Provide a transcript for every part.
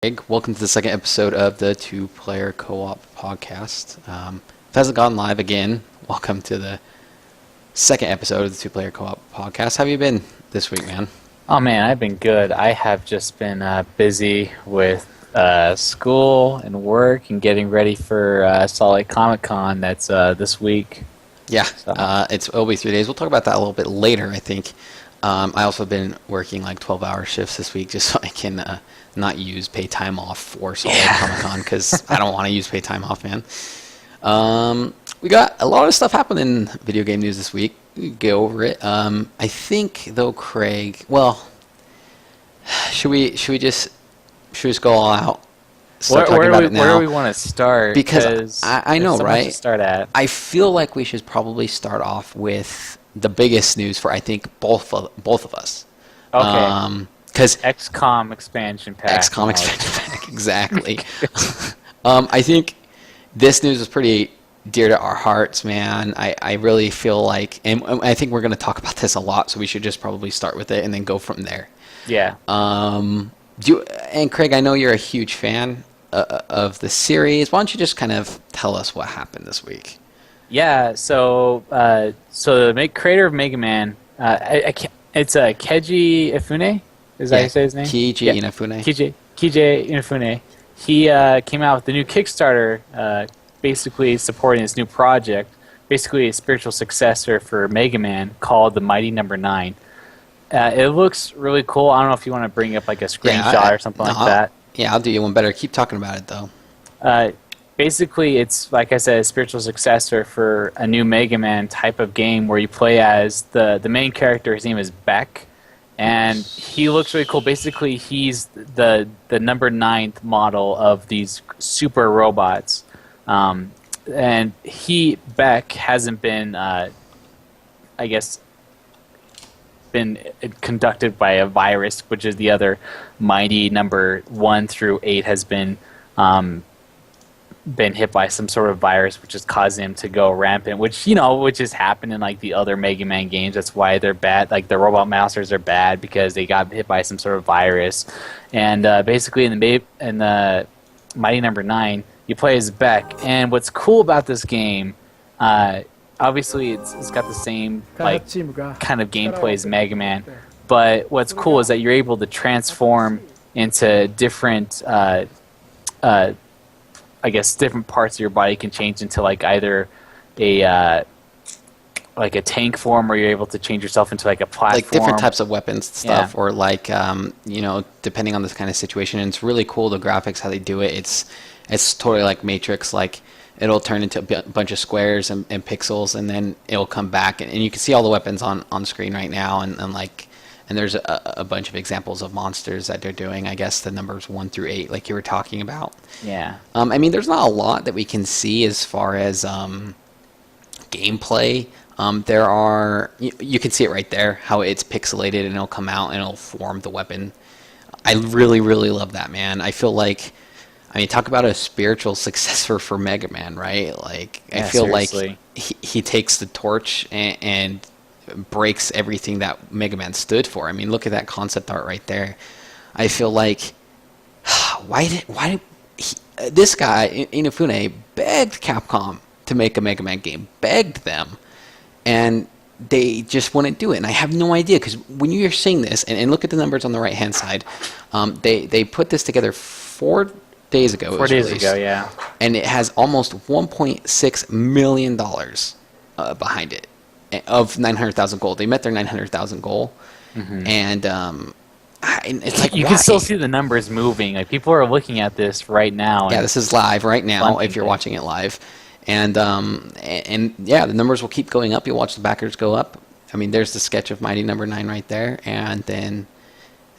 Greg. Welcome to the second episode of the Two-Player Co-op podcast. If it hasn't gone live again, welcome to the second episode of the Two-Player Co-op podcast. How have you been this week, man? Oh man, I've been good. I have just been busy with school and work and getting ready for Salt Lake Comic Con that's this week. Yeah, So, it'll be 3 days. We'll talk about that a little bit later, I think. I also have been working like 12-hour shifts this week just so I can not use paid time off for Salt Lake Comic Con because I don't want to use paid time off, man. We got a lot of stuff happening in video game news this week. We can go over it. I think though, Craig. Well, should we just go all out? Start talking about it now? where do we want to start? Because I know, there's so much right? to start at. I feel like we should probably start off with the biggest news for I think both of us. Okay. Because XCOM expansion pack. XCOM expansion pack, exactly. I think this news is pretty dear to our hearts, man. I really feel like, and I think we're going to talk about this a lot, so we should just probably start with it and then go from there. Yeah. And Craig, I know you're a huge fan of the series. Why don't you just kind of tell us what happened this week? Yeah. So the creator of Mega Man, it's Keiji Ifune. Is that how you say his name? Keiji Inafune. Keiji Inafune. He came out with the new Kickstarter, basically supporting this new project, basically a spiritual successor for Mega Man called the Mighty Number 9. It looks really cool. I don't know if you want to bring up like a screenshot or something like that. Yeah, I'll do you one better. Keep talking about it though. Basically, it's, like I said, a spiritual successor for a new Mega Man type of game where you play as the main character. His name is Beck. And he looks really cool. Basically, he's the number 9th model of these super robots. And Beck, hasn't been, been conducted by a virus, which is the other Mighty number 1 through 8 has been hit by some sort of virus, which has caused him to go rampant, which has happened in like the other Mega Man games. That's why they're bad. Like the Robot Masters are bad because they got hit by some sort of virus. And basically in the Mighty Number 9, you play as Beck. And what's cool about this game, obviously it's got the same like kind of gameplay as Mega Man, but what's cool is that you're able to transform into different different parts of your body can change into like either a tank form, where you're able to change yourself into like a platform. Like different types of weapons stuff, or like depending on this kind of situation. And it's really cool, the graphics, how they do it. It's totally like Matrix. Like it'll turn into a bunch of squares and pixels, and then it'll come back, and you can see all the weapons on screen right now, and there's a bunch of examples of monsters that they're doing. I guess the numbers 1 through 8, like you were talking about. Yeah. I mean, there's not a lot that we can see as far as gameplay. There are you can see it right there, how it's pixelated, and it'll come out and it'll form the weapon. I really, really love that, man. I feel like, talk about a spiritual successor for Mega Man, right? Like, Yeah, I feel seriously. like he takes the torch and breaks everything that Mega Man stood for. I mean, look at that concept art right there. I feel like this guy Inafune begged Capcom to make a Mega Man game, begged them, and they just wouldn't do it. And I have no idea, because when you're seeing this, and look at the numbers on the right hand side, they put this together 4 days ago. 4 days ago, yeah. And it has almost $1.6 million behind it, of 900,000 gold. They met their 900,000 goal, and it's like, You why? can still see the numbers moving. Like, people are looking at this right now. Yeah, this is live right now Fun if you're thing. watching it live. And yeah, the numbers will keep going up. You'll watch the backers go up. I mean, there's the sketch of Mighty Number 9 right there, and then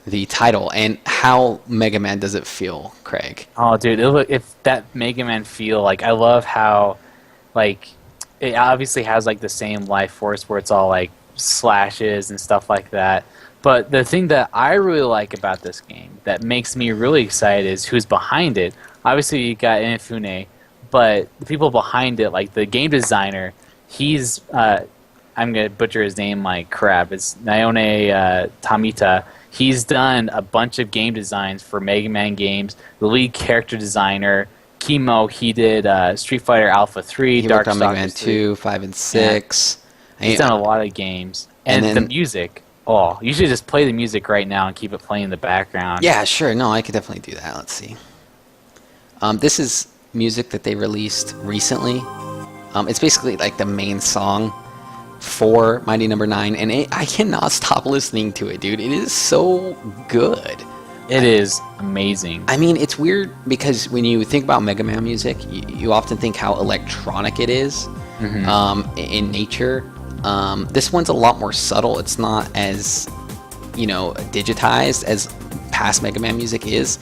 the title. And how Mega Man does it feel, Craig? Oh, dude, if that Mega Man feel, like, I love how, like, it obviously has like the same life force where it's all like slashes and stuff like that. But the thing that I really like about this game that makes me really excited is who's behind it. Obviously, you got Inafune, but the people behind it, like the game designer, he's I'm gonna butcher his name like crap. It's Naone Tamita. He's done a bunch of game designs for Mega Man games. The lead character designer, Chemo, he did Street Fighter Alpha 3, He worked on Mega Man Darkstalkers 3. 2, 5, and 6. He's done a lot of games. and And the then- music. Oh, you should just play the music right now and keep it playing in the background. Yeah, sure. No, I could definitely do that. Let's see. This is music that they released recently. It's basically like the main song for Mighty Number 9, and I cannot stop listening to it, dude. It is so good. It is amazing. I mean, it's weird because when you think about Mega Man music, you often think how electronic it is in nature. This one's a lot more subtle. It's not as, digitized as past Mega Man music is.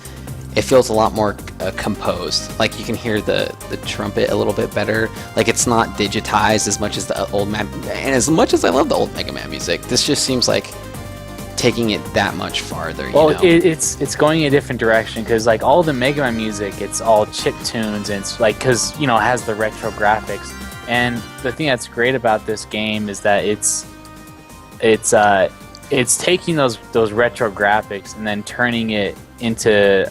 It feels a lot more composed. Like you can hear the trumpet a little bit better. Like it's not digitized as much as the old Man. And as much as I love the old Mega Man music, this just seems like taking it that much farther. Well, you know? it's going in a different direction because like all the Mega Man music, it's all chip tunes and it's like because it has the retro graphics. And the thing that's great about this game is that it's taking those retro graphics and then turning it into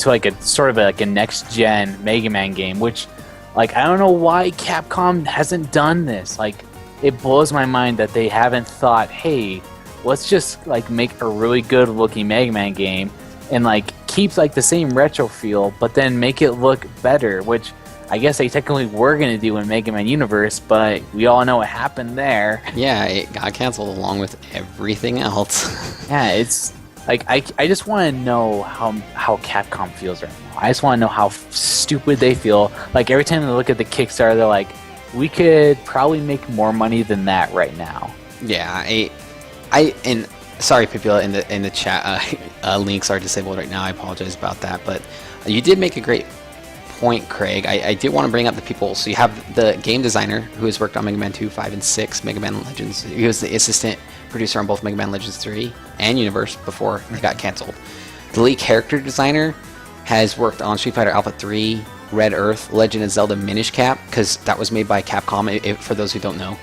like a sort of like a next gen Mega Man game, which like I don't know why Capcom hasn't done this. Like it blows my mind that they haven't thought, hey, let's just like make a really good looking Mega Man game and like keep like the same retro feel, but then make it look better, which I guess they technically were going to do in Mega Man Universe, but we all know what happened there. Yeah, it got canceled along with everything else. Yeah, it's like I just want to know how Capcom feels right now. I just want to know how stupid they feel. Like every time they look at the Kickstarter, they're like, we could probably make more money than that right now. Yeah, and sorry, Pipula, in the chat, links are disabled right now. I apologize about that, but you did make a great point, Craig. I did want to bring up the people. So you have the game designer who has worked on Mega Man 2, 5, and 6, Mega Man Legends. He was the assistant producer on both Mega Man Legends 3 and Universe before they got canceled. The lead character designer has worked on Street Fighter Alpha 3, Red Earth, Legend of Zelda Minish Cap, because that was made by Capcom, for those who don't know.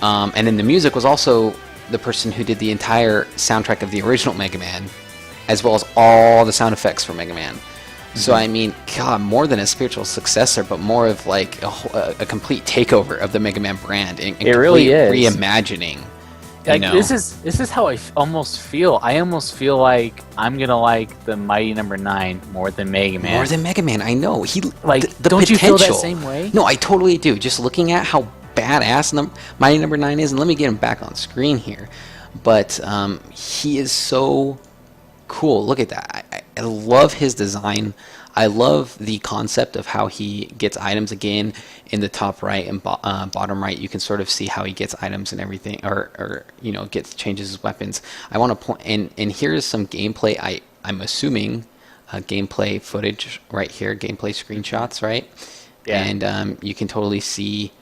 And then the music was also the person who did the entire soundtrack of the original Mega Man, as well as all the sound effects for Mega Man. So I mean, God, more than a spiritual successor, but more of like a complete takeover of the Mega Man brand and It really is reimagining. Like this is how I almost feel. I almost feel like I'm gonna like the Mighty Number 9 more than Mega Man. More than Mega Man, I know. Like, the don't potential. you feel that same way? No, I totally do. Just looking at how badass Mighty Number 9 is, and let me get him back on screen here. But he is so cool. Look at that. I love his design. I love the concept of how he gets items. Again, in the top right and bottom right, you can sort of see how he gets items and everything, or changes his weapons. I want to point, and here's some gameplay. I'm assuming gameplay footage right here, gameplay screenshots, right? Yeah. And you can totally see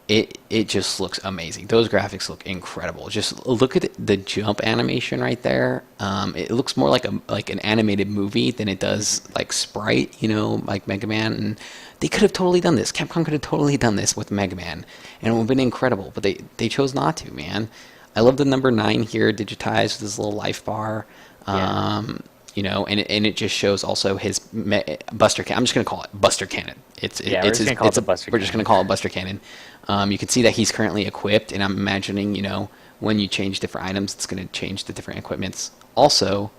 it just looks amazing. Those graphics look incredible. Just look at the jump animation right there. It looks more like an animated movie than it does like sprite, like Mega Man. And they could have totally done this. Capcom could have totally done this with Mega Man, and it would have been incredible. But they chose not to, man. I love the number 9 here, digitized with this little life bar. And it just shows also his Buster Cannon. I'm just gonna call it Buster Cannon. We're just gonna call it Buster Cannon. You can see that he's currently equipped, and I'm imagining, when you change different items, it's gonna change the different equipments. Also,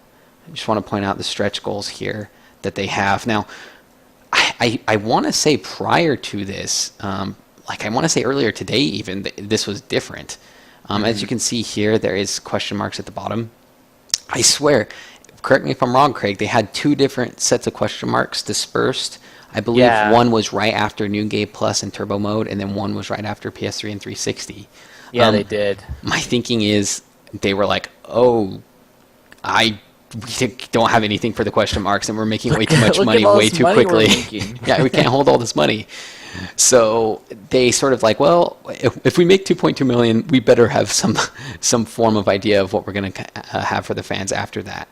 I just want to point out the stretch goals here that they have. Now, I want to say prior to this, I want to say earlier today even, this was different. As you can see here, there is question marks at the bottom. I swear, correct me if I'm wrong, Craig, they had 2 different sets of question marks dispersed. I believe one was right after New Game Plus and Turbo Mode, and then one was right after PS3 and 360. Yeah, they did. My thinking is they were like, we don't have anything for the question marks, and we're making way too much money way too quickly. Yeah, we can't hold all this money. So they sort of like, well, if we make 2.2 million, we better have some form of idea of what we're going to have for the fans after that.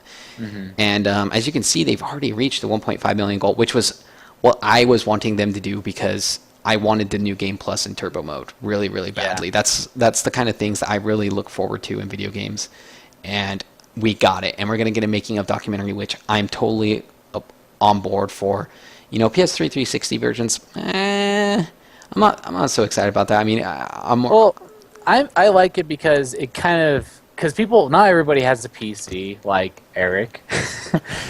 And as you can see, they've already reached the 1.5 million goal, which was what I was wanting them to do because I wanted the New Game Plus and Turbo Mode really, really badly. Yeah. That's the kind of things that I really look forward to in video games. And we got it, and we're gonna get a making of documentary, which I'm totally on board for. PS3 360 versions, I'm not so excited about that. I mean, I'm more. Well, I like it because it kind of because people not everybody has a PC like Eric,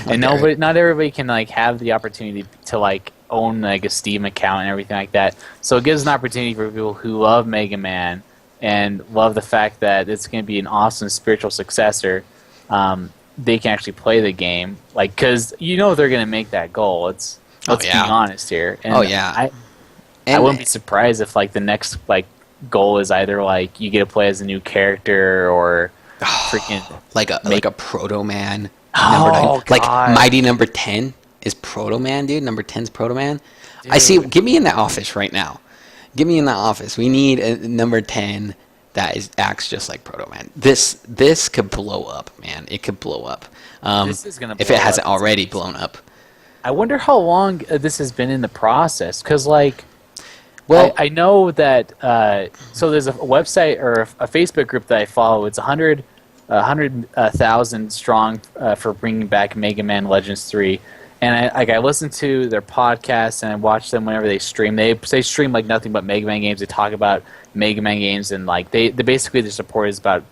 and not everybody can like have the opportunity to like own like a Steam account and everything like that. So it gives an opportunity for people who love Mega Man and love the fact that it's going to be an awesome spiritual successor. They can actually play the game, like because they're going to make that goal. Let's be honest here. And I wouldn't be surprised if like the next like goal is either like you get to play as a new character or freaking like a Proto Man. Oh, like God. Mighty Number 10 is Proto Man, dude. Number 10's Proto Man. I see. Get me in that office right now. Get me in that office. We need a number 10 that acts just like Proto Man. This could blow up, man. It could blow up. This is gonna blow if it hasn't up. already blown up. I wonder how long this has been in the process, because like. Well, I know that. So there's a website or a Facebook group that I follow. It's 100,000 strong for bringing back Mega Man Legends 3. And I listen to their podcasts and I watch them whenever they stream. They stream like nothing but Mega Man games. They talk about Mega Man games and like they basically their support is about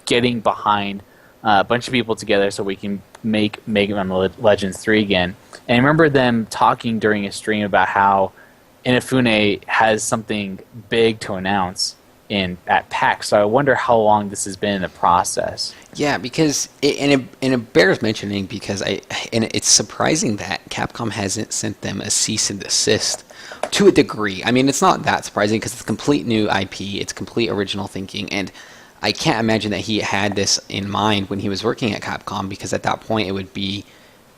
getting behind a bunch of people together so we can make Mega Man Legends 3 again. And I remember them talking during a stream about how Inafune has something big to announce at PAX, so I wonder how long this has been in the process. Yeah, because it bears mentioning because it's surprising that Capcom hasn't sent them a cease and desist to a degree. I mean, it's not that surprising because it's complete new IP, it's complete original thinking, and I can't imagine that he had this in mind when he was working at Capcom, because at that point it would be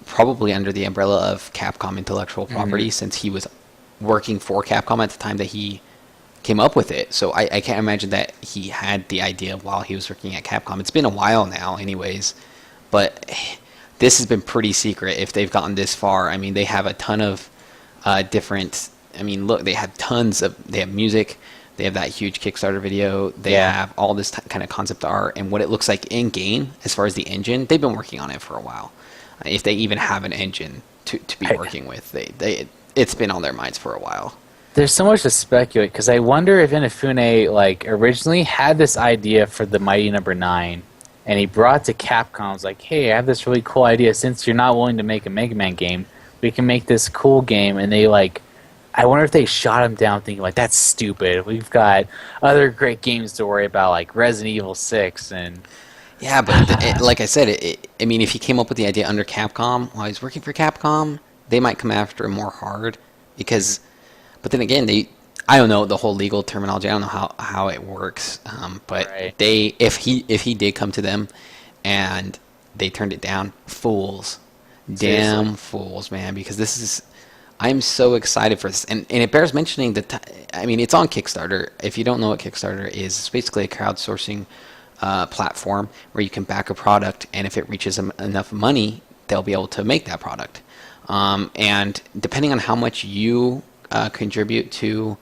probably under the umbrella of Capcom intellectual property, since he was working for Capcom at the time that he came up with it. So I can't imagine that he had the idea while he was working at Capcom. It's been a while now anyways, but this has been pretty secret if they've gotten this far. I mean, they have a ton of different, I mean, look, they have they have music, they have that huge Kickstarter video, they have all this kind of concept art and what it looks like in game as far as the engine. They've been working on it for a while. If they even have an engine to be working with, it's been on their minds for a while. There's so much to speculate, because I wonder if Inafune like originally had this idea for the Mighty Number 9, and he brought it to Capcom. Was like, hey, I have this really cool idea. Since you're not willing to make a Mega Man game, we can make this cool game. And they like, I wonder if they shot him down thinking like, that's stupid. We've got other great games to worry about, like Resident Evil 6 and. Yeah, but like I said, I mean, if he came up with the idea under Capcom while he's working for Capcom, they might come after him more hard because. But then again, I don't know the whole legal terminology. I don't know how it works. But right. if he did come to them, and they turned it down, fools, Seriously. damn fools, man. Because this is, I'm so excited for this, and it bears mentioning that. I mean, it's on Kickstarter. If you don't know what Kickstarter is, it's basically a crowdsourcing platform where you can back a product, and if it reaches enough money, they'll be able to make that product. And depending on how much you contribute to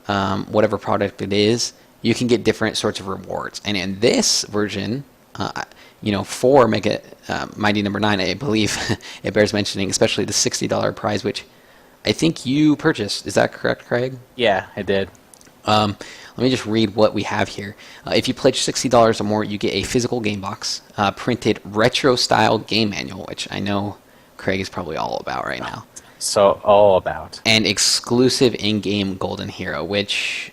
whatever product it is, you can get different sorts of rewards. And in this version, for Mighty Number 9, I believe it bears mentioning, especially the $60 prize, which I think you purchased. Is that correct, Craig? Yeah, I did. Let me just read what we have here. If you pledge $60 or more, you get a physical game box, printed retro-style game manual, which I know Craig is probably all about right now. So all about. And exclusive in-game Golden Hero, which,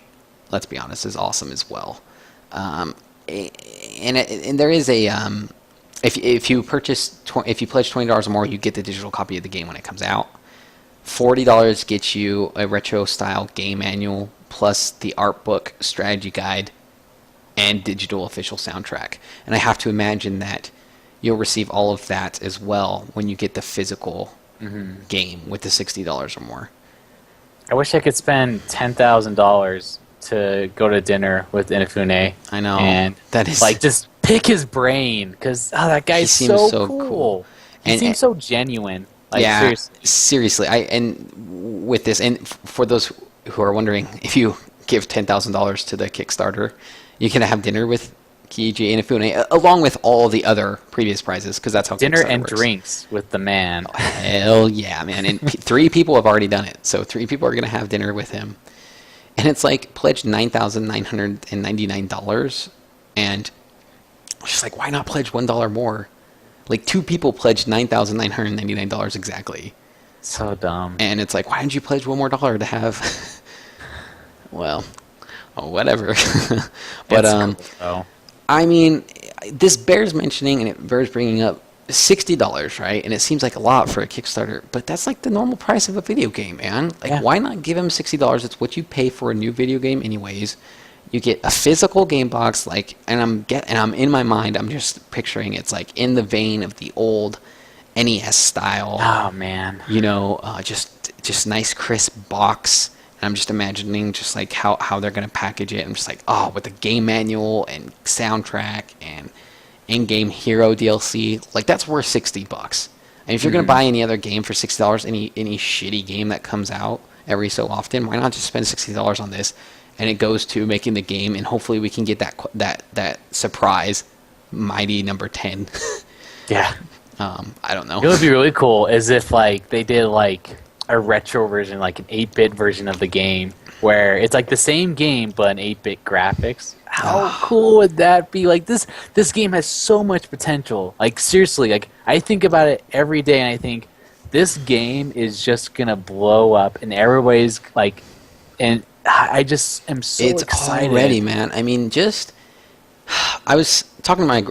let's be honest, is awesome as well. And there is a if you pledge $20 or more, you get the digital copy of the game when it comes out. $40 gets you a retro-style game manual plus the art book, strategy guide, and digital official soundtrack. And I have to imagine that you'll receive all of that as well when you get the physical game with the $60 or more. I wish I could spend $10,000 to go to dinner with Inafune. I know. And that is like just pick his brain, because that guy's so cool. He seems so genuine. Like, yeah, seriously. And with this, and for those who are wondering, if you give $10,000 to the Kickstarter, you can have dinner with Kiichi Inafune, along with all the other previous prizes, because that's how Dinner Kickstarter and works. drinks with the man. Hell yeah, man. And 3 people have already done it. So 3 people are going to have dinner with him. And it's like pledged $9,999. And it's just like, why not pledge $1 more? Like 2 people pledged $9,999 exactly. So dumb. And it's like, why didn't you pledge $1 more to have? Well, whatever. But cool, I mean, this bears mentioning and it bears bringing up $60, right? And it seems like a lot for a Kickstarter, but that's like the normal price of a video game, man. Like, why not give him $60? It's what you pay for a new video game, anyways. You get a physical game box, like, and I'm in my mind, I'm just picturing it's like in the vein of the old NES style. Oh man, you know, just nice crisp box. And I'm just imagining just like how they're gonna package it. I'm just like, oh, with the game manual and soundtrack and in-game hero DLC, like that's worth $60. And if you're gonna buy any other game for $60, any shitty game that comes out every so often, why not just spend $60 on this? And it goes to making the game, and hopefully we can get that surprise Mighty number 10. yeah. I don't know. It would be really cool is if like they did like a retro version, like an 8-bit version of the game, where it's like the same game but an 8-bit graphics. How cool would that be? Like this game has so much potential. Like seriously, like I think about it every day, and I think this game is just gonna blow up, and everybody's like, and I just am so excited already, man. I mean, I was talking to my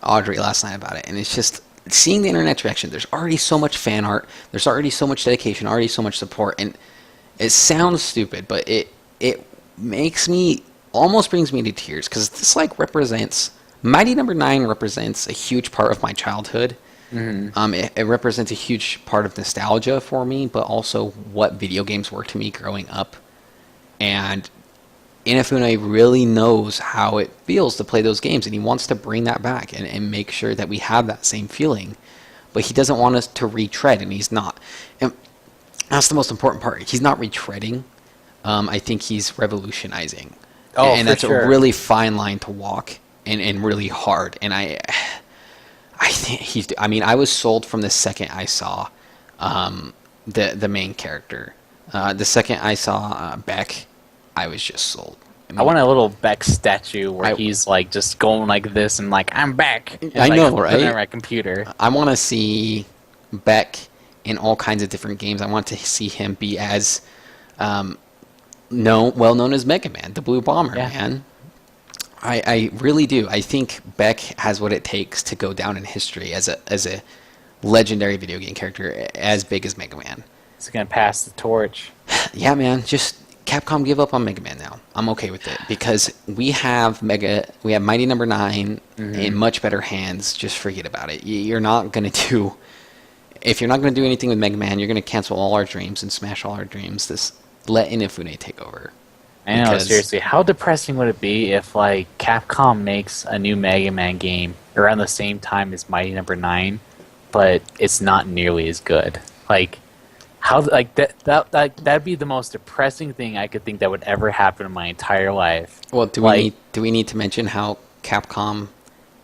Audrey last night about it, and it's just seeing the internet reaction. There's already so much fan art. There's already so much dedication. Already so much support. And it sounds stupid, but it makes me almost brings me to tears because this like represents Mighty Number 9 represents a huge part of my childhood. It represents a huge part of nostalgia for me, but also what video games were to me growing up. And Inafune really knows how it feels to play those games, and he wants to bring that back and make sure that we have that same feeling. But he doesn't want us to retread, and he's not. And that's the most important part. He's not retreading. I think he's revolutionizing. Oh, and that's a really fine line to walk and really hard. And I think I was sold from the second I saw the main character. The second I saw Beck, I was just sold. I want a little Beck statue where he's like just going like this and like I'm Beck. And, I know, right? On my computer. I want to see Beck in all kinds of different games. I want to see him be as well known as Mega Man, the Blue Bomber, man. I really do. I think Beck has what it takes to go down in history as a legendary video game character as big as Mega Man. He's gonna pass the torch. Yeah, man. Just Capcom give up on Mega Man now. I'm okay with it because we have Mighty Number 9 in much better hands. Just forget about it. You're not gonna do. If you're not gonna do anything with Mega Man, you're gonna cancel all our dreams and smash all our dreams. Let Inafune take over. I know, seriously. How depressing would it be if like Capcom makes a new Mega Man game around the same time as Mighty Number 9, but it's not nearly as good? Like. How like that'd be the most depressing thing I could think that would ever happen in my entire life. Well, do we need to mention how Capcom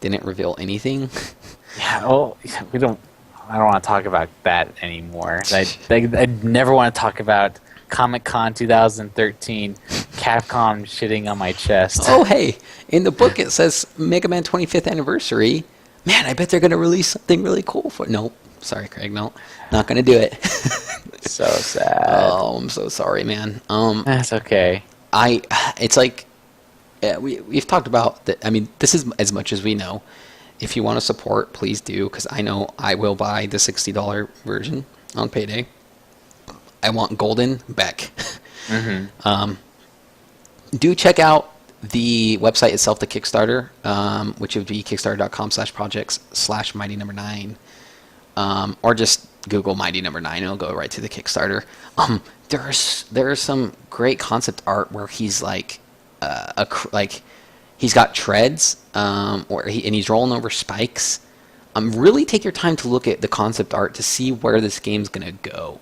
didn't reveal anything? Yeah, well, I don't want to talk about that anymore. I never want to talk about Comic-Con 2013, Capcom shitting on my chest. Oh, hey, in the book it says Mega Man 25th anniversary. Man, I bet they're going to release something really cool for. Nope. Sorry, Craig. No, not going to do it. So sad. Oh, I'm so sorry, man. That's okay. It's like we've talked about that. I mean, this is as much as we know. If you want to support, please do, because I know I will buy the $60 version on payday. I want Golden Beck. Do check out the website itself, the Kickstarter, which would be kickstarter.com/projects/Mighty Number 9. Or just Google Mighty Number 9. It'll go right to the Kickstarter. There's some great concept art where he's like he's got treads, and he's rolling over spikes. Really take your time to look at the concept art to see where this game's gonna go.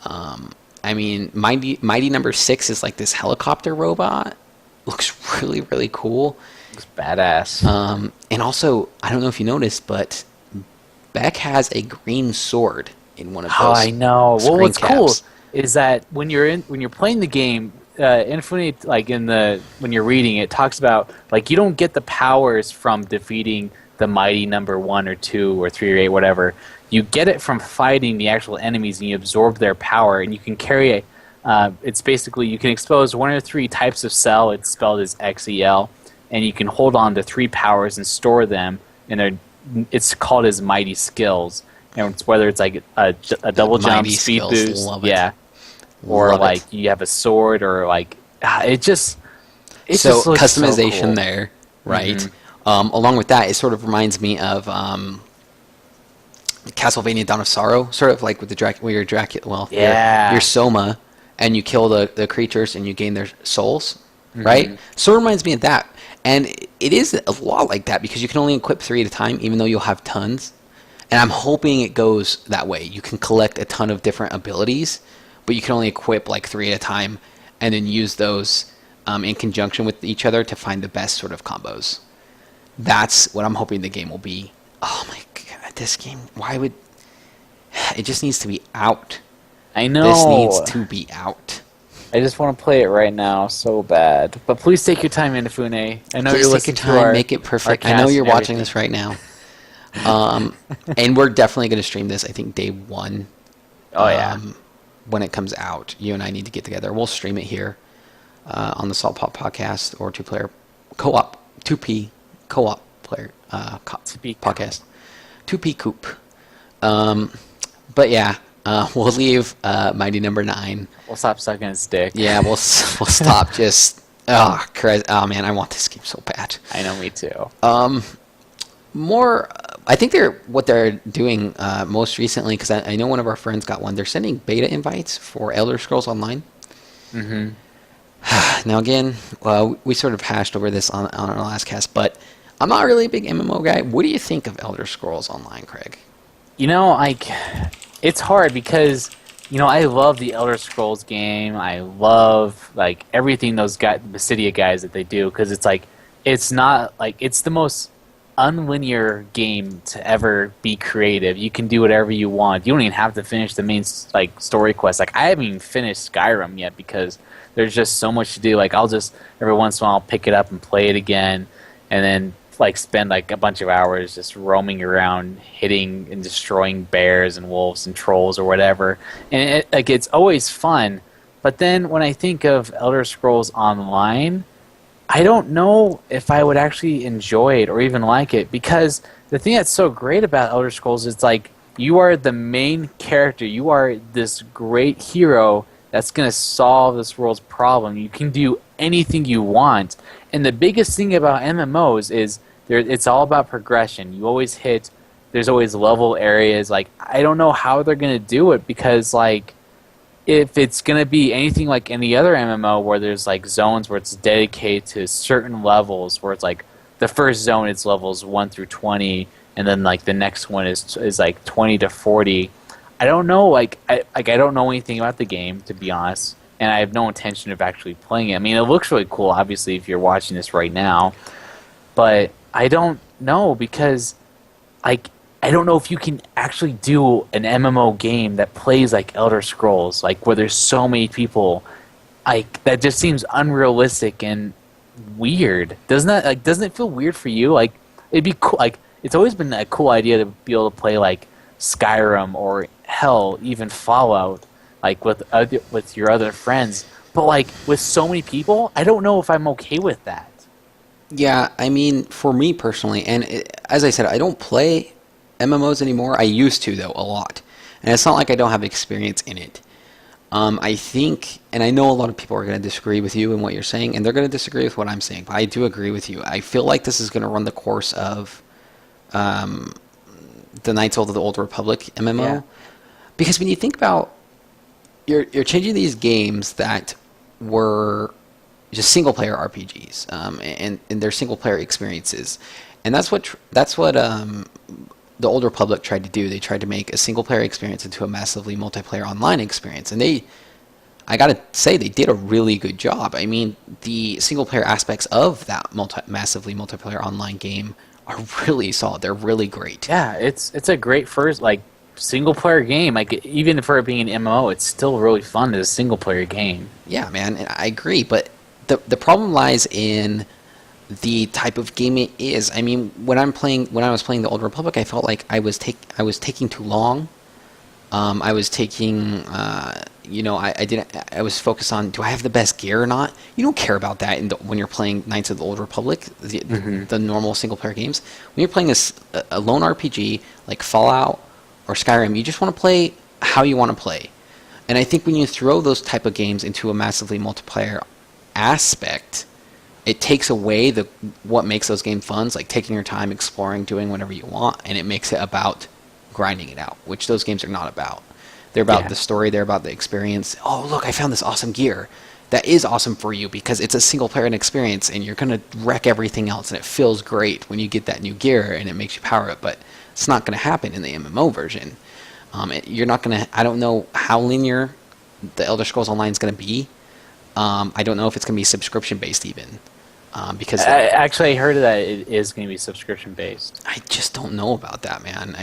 I mean, Mighty Number 6 is like this helicopter robot. Looks really, really cool. Looks badass. And also, I don't know if you noticed, but Beck has a green sword in one of Oh, those I know. Well, screen what's cool caps. is that when you're playing the game, Infinite, like when you're reading it, talks about like you don't get the powers from defeating the mighty number 1 or 2 or 3 or 8, whatever. You get it from fighting the actual enemies, and you absorb their power, and you can carry a. It's basically you can expose 1 or 3 types of cell. It's spelled as XEL, and you can hold on to 3 powers and store them, and it's called as mighty skills. And it's whether it's like a double jump, Mighty speed skills, boost, love it. yeah, or Love like it. you have a sword, or like it just So looks so customization cool. there, right? Mhm. Along with that, it sort of reminds me of Castlevania Dawn of Sorrow, sort of like with the where you're Dracula, well, Yeah. you're Soma, and you kill the creatures and you gain their souls, right? Mhm. So it reminds me of that, and it is a lot like that because you can only equip 3 at a time, even though you'll have tons. And I'm hoping it goes that way. You can collect a ton of different abilities, but you can only equip like 3 at a time, and then use those in conjunction with each other to find the best sort of combos. That's what I'm hoping the game will be. Oh my god, this game! Why would it just needs to be out? I This needs know. to be out. I just want to play it right now so bad. But please take your time, Inafune. I know Please you're take your listening to time, make it our perfect. I know cast you're and watching everything. this right now, and we're definitely going to stream this. I think day one, Oh yeah. when it comes out. You and I need to get together. We'll stream it here on the Salt Pop Podcast or two-player co-op, 2P co-op player 2P podcast, 2P Coop. But yeah, we'll leave Mighty Number 9. We'll stop sucking his dick. Yeah, we'll stop. Just Christ, oh man, I want this game so bad. I know, me too. More, I think what they're doing most recently, because I know one of our friends got one. They're sending beta invites for Elder Scrolls Online. Mm-hmm. Now again, we sort of hashed over this on our last cast, but I'm not really a big MMO guy. What do you think of Elder Scrolls Online, Craig? You know, like, it's hard because, I love the Elder Scrolls game. I love, like, everything those guys, the Basidia guys that they do, because it's like, it's not, like, it's the most unlinear game to ever be creative. You can do whatever you want. You don't even have to finish the main, like, story quest. Like, I haven't even finished Skyrim yet because there's just so much to do. Like, I'll just, every once in a while, I'll pick it up and play it again, and then like spend like a bunch of hours just roaming around, hitting and destroying bears and wolves and trolls or whatever. And it's always fun. But then when I think of Elder Scrolls Online, I don't know if I would actually enjoy it or even like it, because the thing that's so great about Elder Scrolls is like you are the main character. You are this great hero that's going to solve this world's problem. You can do anything you want. And the biggest thing about MMOs is it's all about progression. You always hit, there's always level areas. Like, I don't know how they're going to do it, because, like, if it's going to be anything like any other MMO where there's, like, zones where it's dedicated to certain levels, where it's, like, the first zone is levels 1 through 20, and then, like, the next one is like, 20 to 40. I don't know, like, I don't know anything about the game, to be honest, and I have no intention of actually playing it. I mean, it looks really cool, obviously, if you're watching this right now, but I don't know, because like I don't know if you can actually do an MMO game that plays like Elder Scrolls, like where there's so many people. Like, that just seems unrealistic and weird. Doesn't it feel weird for you? Like, it'd be cool. Like, it's always been a cool idea to be able to play like Skyrim or hell, even Fallout, like with your other friends. But like with so many people, I don't know if I'm okay with that. Yeah, I mean, for me personally, and as I said, I don't play MMOs anymore. I used to, though, a lot. And it's not like I don't have experience in it. I think, and I know a lot of people are going to disagree with you in what you're saying, and they're going to disagree with what I'm saying, but I do agree with you. I feel like this is going to run the course of the Knights of the Old Republic MMO. Yeah. Because when you think about, you're changing these games that were just single player RPGs, and their single player experiences, and that's what the Old Republic tried to do. They tried to make a single player experience into a massively multiplayer online experience, and I gotta say they did a really good job. I mean, the single player aspects of that massively multiplayer online game are really solid. They're really great. Yeah, it's a great first like single player game. Like even for it being an MMO, it's still really fun as a single player game. Yeah, man, I agree. But the problem lies in the type of game it is. I mean, when I was playing the Old Republic, I felt like I was taking too long. I was taking, I was focused on, do I have the best gear or not? You don't care about that when you're playing Knights of the Old Republic, the normal single player games. When you're playing a lone RPG like Fallout or Skyrim, you just want to play how you want to play. And I think when you throw those type of games into a massively multiplayer aspect, it takes away what makes those games fun, like taking your time, exploring, doing whatever you want, and it makes it about grinding it out, which those games are not about. They're about the story, they're about the experience. Oh, look, I found this awesome gear. That is awesome for you because it's a single player experience and you're going to wreck everything else, and it feels great when you get that new gear and it makes you power up, but it's not going to happen in the MMO version. You're not going to, I don't know how linear the Elder Scrolls Online is going to be. I don't know if it's going to be subscription based even. Because I heard that it is going to be subscription based. I just don't know about that, man.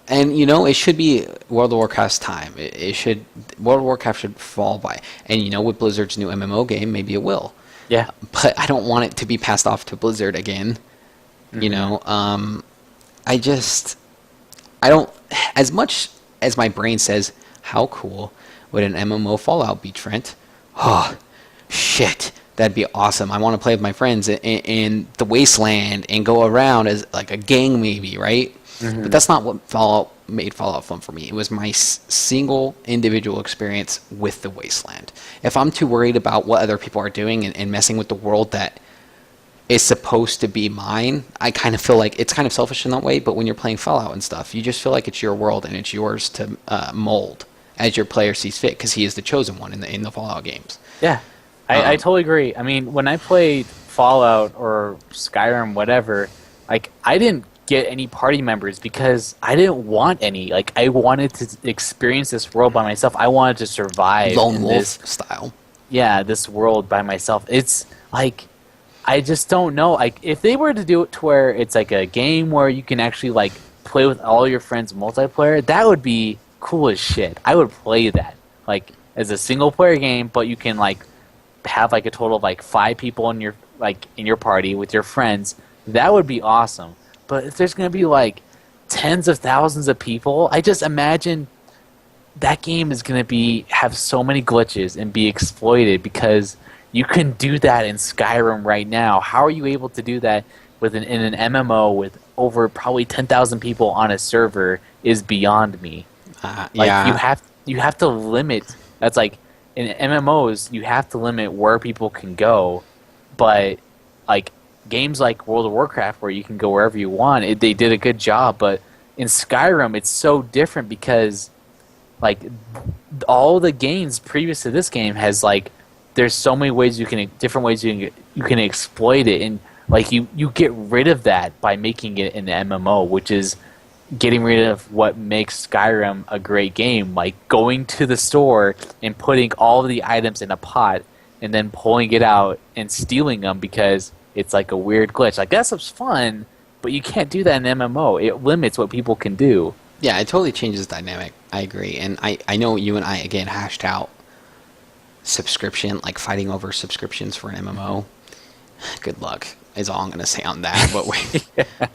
And you know, it should be World of Warcraft's time. World of Warcraft should fall by. And you know, with Blizzard's new MMO game, maybe it will. Yeah. But I don't want it to be passed off to Blizzard again. You know, I don't. As much as my brain says, how cool would an MMO Fallout be, Trent? Oh, shit. That'd be awesome. I want to play with my friends in the wasteland and go around as like a gang, maybe, right? But that's not what made Fallout fun for me. It was my single individual experience with the wasteland. If I'm too worried about what other people are doing and messing with the world that is supposed to be mine, I kind of feel like it's kind of selfish in that way. But when you're playing Fallout and stuff, you just feel like it's your world and it's yours to mold as your player sees fit, because he is the chosen one in the Fallout games. Yeah, I totally agree. I mean, when I played Fallout or Skyrim, whatever, like I didn't get any party members because I didn't want any. Like I wanted to experience this world by myself. I wanted to survive Lone wolf style. Yeah, this world by myself. It's like I just don't know. Like if they were to do it to where it's like a game where you can actually like play with all your friends multiplayer, that would be cool as shit. I would play that like as a single player game, but you can like have like a total of like 5 people in your party with your friends. That would be awesome. But if there's going to be like tens of thousands of people, I just imagine that game is going to have so many glitches and be exploited, because you can do that in Skyrim right now. How are you able to do that in an MMO with over probably 10,000 people on a server is beyond me. You have to limit. That's like in MMOs, you have to limit where people can go, but like games like World of Warcraft where you can go wherever you want, they did a good job. But in Skyrim, it's so different because like all the games previous to this game has like there's so many ways different ways you can exploit it, and like you get rid of that by making it an MMO, which is getting rid of what makes Skyrim a great game, like going to the store and putting all of the items in a pot and then pulling it out and stealing them because it's like a weird glitch. Like that's fun, but you can't do that in MMO. It limits what people can do. Yeah, it totally changes the dynamic. I agree. And I know you and I, again, hashed out subscription, like fighting over subscriptions for an MMO. Good luck is all I'm going to say on that. But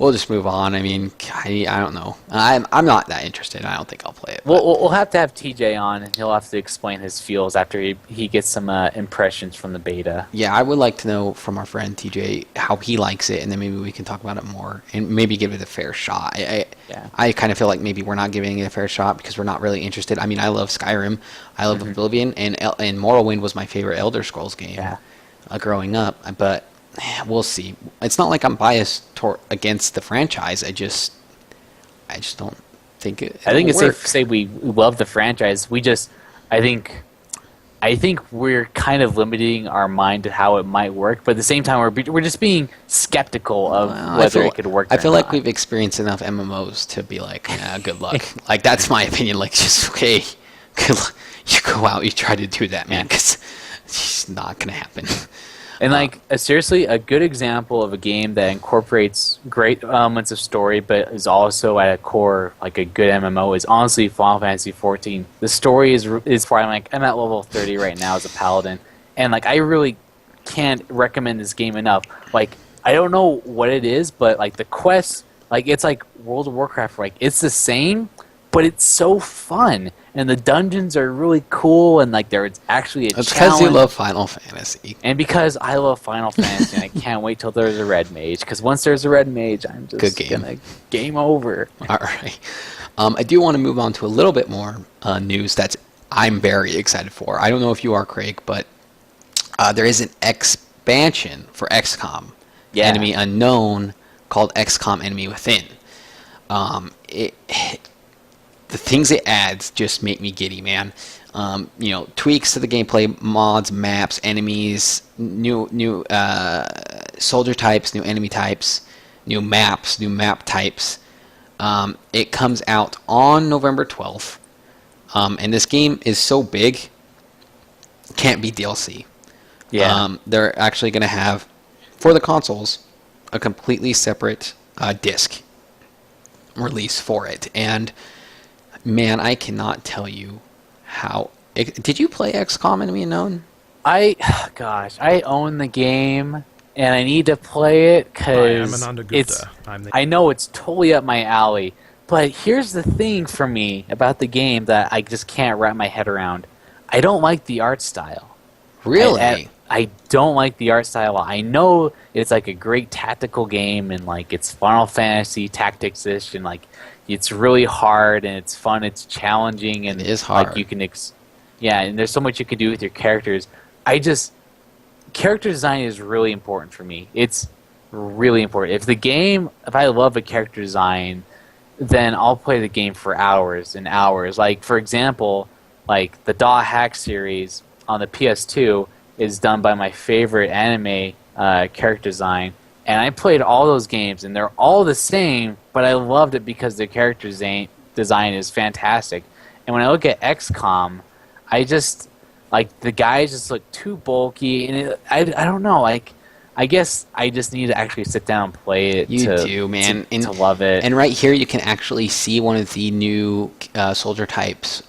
we'll just move on. I mean, I don't know. I'm not that interested. I don't think I'll play it. We'll have to have TJ on, and he'll have to explain his feels after he gets some impressions from the beta. Yeah, I would like to know from our friend TJ how he likes it, and then maybe we can talk about it more and maybe give it a fair shot. I kind of feel like maybe we're not giving it a fair shot because we're not really interested. I mean, I love Skyrim. I love Oblivion, and Morrowind was my favorite Elder Scrolls game growing up, but we'll see. It's not like I'm biased against the franchise. I just don't think it. I think it's safe to say we love the franchise. I think we're kind of limiting our mind to how it might work, but at the same time, we're just being skeptical of whether it could work. I feel like we've experienced enough MMOs to be like, good luck. Like that's my opinion. Like just okay, you go out, you try to do that, man, because it's not gonna happen. And like seriously, a good example of a game that incorporates great elements of story, but is also at a core like a good MMO is honestly Final Fantasy XIV. The story is where I'm at level 30 right now as a paladin, and like I really can't recommend this game enough. Like I don't know what it is, but like the quests, like it's like World of Warcraft. Like it's the same, but it's so fun. And the dungeons are really cool, and like there's actually a It's challenge. because you love Final Fantasy. And because I love Final Fantasy, and I can't wait till there's a red mage. Because once there's a red mage, I'm just Good game. gonna game over. All right. I do want to move on to a little bit more news that I'm very excited for. I don't know if you are, Craig, but there is an expansion for XCOM, Yeah. Enemy Unknown, called XCOM Enemy Within. The things it adds just make me giddy, man. Tweaks to the gameplay, mods, maps, enemies, new soldier types, new enemy types, new maps, new map types. It comes out on November 12th, and this game is so big, can't be DLC. Yeah. They're actually going to have, for the consoles, a completely separate disc release for it, and man, I cannot tell you how. Did you play XCOM Enemy Unknown? I own the game, and I need to play it because I know it's totally up my alley. But here's the thing for me about the game that I just can't wrap my head around. I don't like the art style. Really? I don't like the art style. I know it's like a great tactical game, and like it's Final Fantasy Tactics-ish, and like it's really hard and it's fun. It's challenging, and it is hard. Like you can, and there's so much you can do with your characters. Character design is really important for me. It's really important. If I love a character design, then I'll play the game for hours and hours. Like for example, like the Dot Hack series on the PS2 is done by my favorite anime character design, and I played all those games, and they're all the same, but I loved it because the character design is fantastic. And when I look at XCOM, I just like the guys just look too bulky, and I don't know. Like I guess I just need to actually sit down and play it. You do, man, to love it. And right here, you can actually see one of the new soldier types.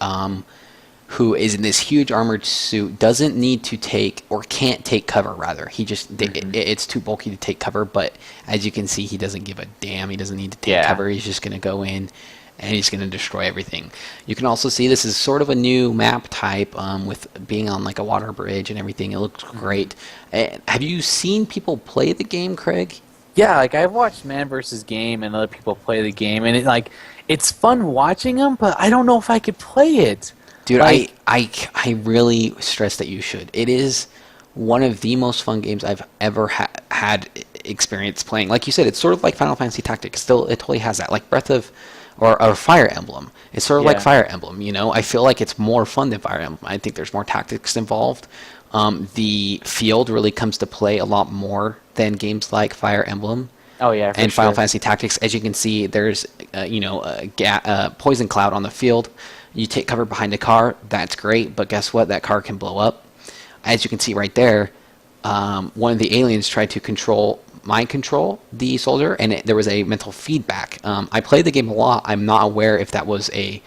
Who is in this huge armored suit, doesn't need to take, or can't take cover, rather. He just, it's too bulky to take cover, but as you can see, he doesn't give a damn. He doesn't need to take cover. He's just going to go in, and he's going to destroy everything. You can also see this is sort of a new map type, with being on like a water bridge and everything. It looks great. Have you seen people play the game, Craig? Yeah, like I've watched Man vs. Game and other people play the game, and it's fun watching them, but I don't know if I could play it. Dude, I really stress that you should. It is one of the most fun games I've ever had experience playing. Like you said, it's sort of like Final Fantasy Tactics. Still, it totally has that. Like or Fire Emblem. It's sort of like Fire Emblem, you know? I feel like it's more fun than Fire Emblem. I think there's more tactics involved. The field really comes to play a lot more than games like Fire Emblem. Oh yeah, and Final Fantasy Tactics. As you can see, there's a poison cloud on the field. You take cover behind a car, that's great, but guess what? That car can blow up. As you can see right there, one of the aliens tried to mind control the soldier, and there was a mental feedback. I played the game a lot. I'm not aware if that was a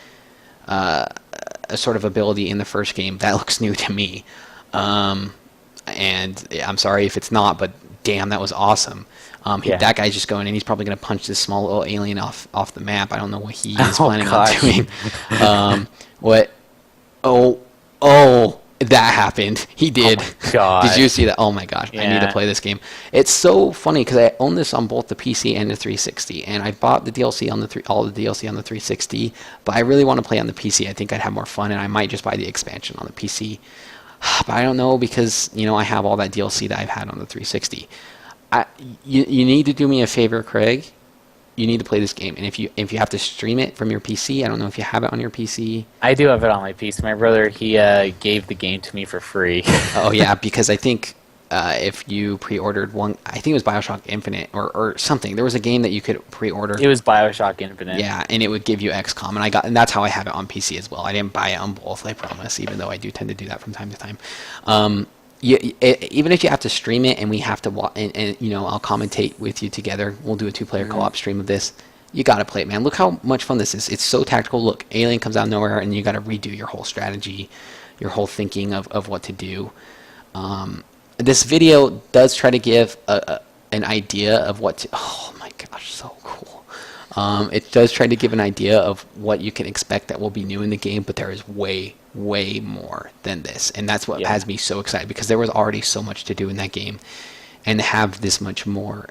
sort of ability in the first game. That looks new to me. And I'm sorry if it's not, but damn, that was awesome. That guy's just going in. He's probably going to punch this small little alien off the map. I don't know what he is planning on doing. That happened. He did. Oh my God. Did you see that? Oh my gosh. Yeah. I need to play this game. It's so funny because I own this on both the PC and the 360, and I bought the DLC on all the DLC on the 360, but I really want to play on the PC. I think I'd have more fun, and I might just buy the expansion on the PC. But I don't know because, I have all that DLC that I've had on the 360. You need to do me a favor, Craig. You need to play this game, and if you have to stream it from your PC, I don't know if you have it on your PC. I do have it on my PC. My brother, he gave the game to me for free. Oh yeah, because I think if you pre-ordered one, I think it was BioShock Infinite or something. There was a game that you could pre-order. It was BioShock Infinite. Yeah, and it would give you XCOM, and that's how I have it on PC as well. I didn't buy it on both, I promise, even though I do tend to do that from time to time. Even if you have to stream it, and we have to and I'll commentate with you together. We'll do a 2-player co-op stream of this. You gotta play it, man. Look how much fun this is. It's so tactical. Look, alien comes out of nowhere, and you gotta redo your whole strategy, your whole thinking of what to do. This video does try to give an idea of what to... Oh my gosh, so cool. It does try to give an idea of what you can expect that will be new in the game, but there is way, way more than this. And that's what has me so excited, because there was already so much to do in that game. And to have this much more,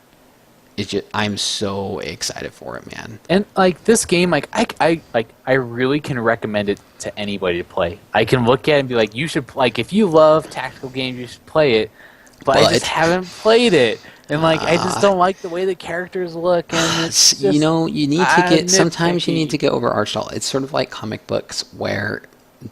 I'm so excited for it, man. And like this game, I really can recommend it to anybody to play. I can look at it and be like, you should if you love tactical games, you should play it. But I just haven't played it, and I just don't like the way the characters look. And it's just, you need to get sometimes you need to get over art style. It's sort of like comic books where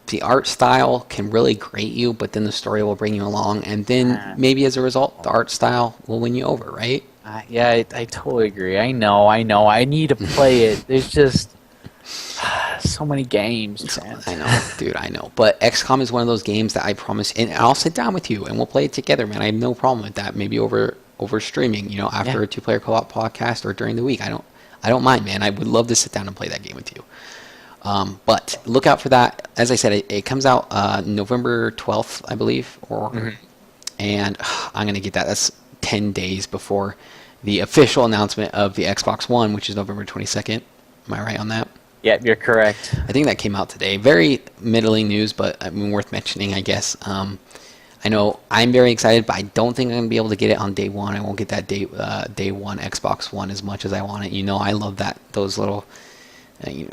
the art style can really grate you, but then the story will bring you along, and then maybe as a result, the art style will win you over, right? I totally agree. I know. I need to play it. There's just so many games, Trent. I know, dude, I know. But XCOM is one of those games that I promise, and I'll sit down with you, and we'll play it together, man. I have no problem with that. Maybe over streaming, after a 2-player co-op podcast or during the week. I don't mind, man. I would love to sit down and play that game with you. But look out for that. As I said, it comes out November 12th, I believe, and I'm gonna get that. That's 10 days before the official announcement of the Xbox One, which is November 22nd. Am I right on that? Yeah, you're correct. I think that came out today. Very middling news, but worth mentioning, I guess. I know I'm very excited, but I don't think I'm going to be able to get it on day one. I won't get that day one Xbox One as much as I want it. I love those little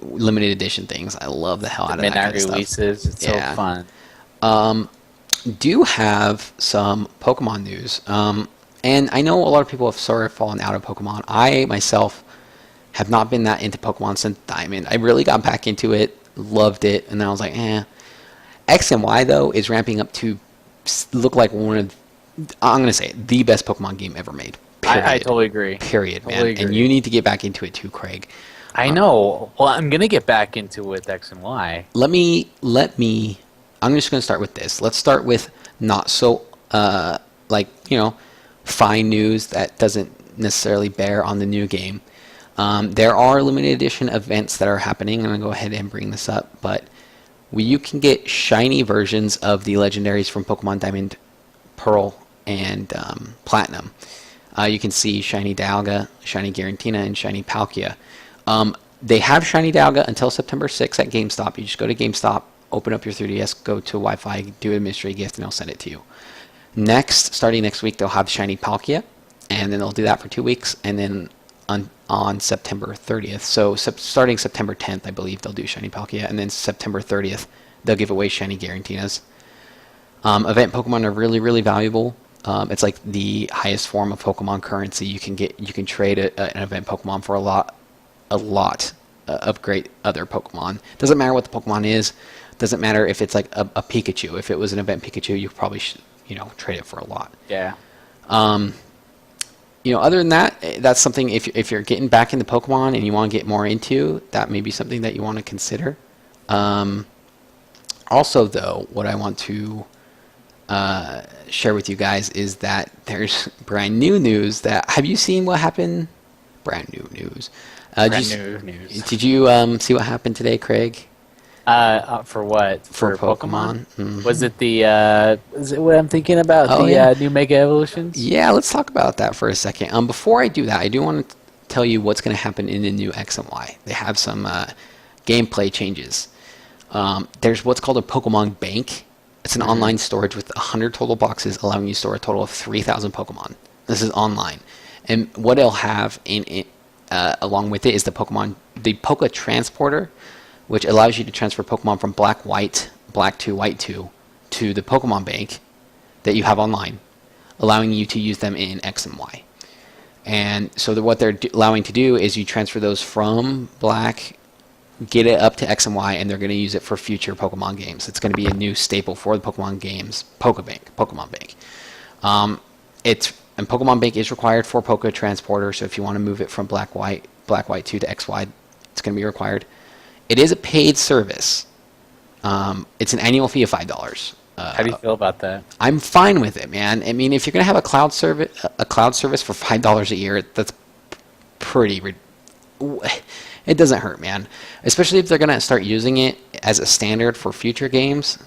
limited edition things. I love the hell out of that kind of stuff. Midnight releases. It's so fun. Do have some Pokemon news. And I know a lot of people have sort of fallen out of Pokemon. I myself have not been that into Pokemon since Diamond. I really got back into it, loved it, and then I was like, X and Y, though, is ramping up to look like one of, I'm going to say it, the best Pokemon game ever made. Period. I totally agree. Period, man. And you need to get back into it too, Craig. I know. Well, I'm going to get back into it with X and Y. Let me, I'm just going to start with this. Let's start with not so, fine news that doesn't necessarily bear on the new game. There are limited edition events that are happening. I'm going to go ahead and bring this up, but you can get shiny versions of the legendaries from Pokemon Diamond, Pearl, and Platinum. You can see shiny Dialga, shiny Giratina, and shiny Palkia. They have shiny Dialga until September 6th at GameStop. You just go to GameStop, open up your 3DS, go to Wi-Fi, do a mystery gift, and they'll send it to you. Starting next week, they'll have shiny Palkia, and then they'll do that for 2 weeks, and then on September 30th. So starting September 10th, I believe, they'll do shiny Palkia, and then September 30th, they'll give away shiny Girantinas. Event Pokemon are really, really valuable. It's like the highest form of Pokemon currency you can get. You can trade an event Pokemon for a lot of great other Pokemon. Doesn't matter what the Pokemon is. Doesn't matter if it's like a Pikachu. If it was an event Pikachu, you probably should, trade it for a lot. Yeah. Other than that, that's something, if you're getting back into Pokemon and you want to get more into, that may be something that you want to consider. Also, though, what I want to share with you guys is that there's brand new news have you seen what happened? Brand new news. Brand new news. Did you see what happened today, Craig? For what? For Pokemon? Mm-hmm. Was it is it what I'm thinking about? New Mega Evolutions? Yeah, let's talk about that for a second. Before I do that, I do want to tell you what's going to happen in the new X and Y. They have some gameplay changes. There's what's called a Pokemon Bank. It's an online storage with 100 total boxes, allowing you to store a total of 3,000 Pokemon. This is online. And what it'll have along with it is the Poké Transporter, which allows you to transfer Pokemon from Black 2, White 2, to the Pokemon Bank that you have online, allowing you to use them in X and Y. And so what they're allowing to do is you transfer those from Black, get it up to X and Y, and they're going to use it for future Pokemon games. It's going to be a new staple for the Pokemon games, Pokemon Bank. and Pokemon Bank is required for Poké Transporter. So if you want to move it from Black White 2 to XY, it's going to be required. It is a paid service. It's an annual fee of $5. How do you feel about that? I'm fine with it, man. I mean, if you're going to have a cloud service for $5 a year, that's pretty. It doesn't hurt, man. Especially if they're going to start using it as a standard for future games.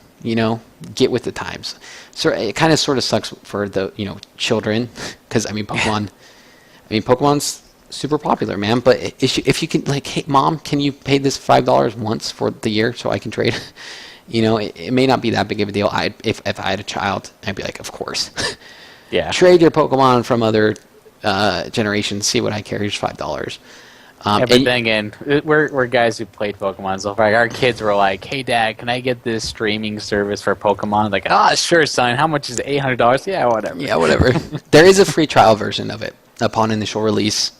Get with the times. So it kind of sort of sucks for the children, because Pokemon's super popular, man. But if you can, like, hey, mom, can you pay this $5 once for the year so I can trade? It may not be that big of a deal. If I had a child, I'd be like, of course. Yeah. Trade your Pokemon from other generations. See what I carry. Just $5. But then again, we're guys who played Pokemon so far. Our kids were like, "Hey, Dad, can I get this streaming service for Pokemon?" Like, sure, son. How much is it? $800? Yeah, whatever. Yeah, whatever. There is a free trial version of it upon initial release.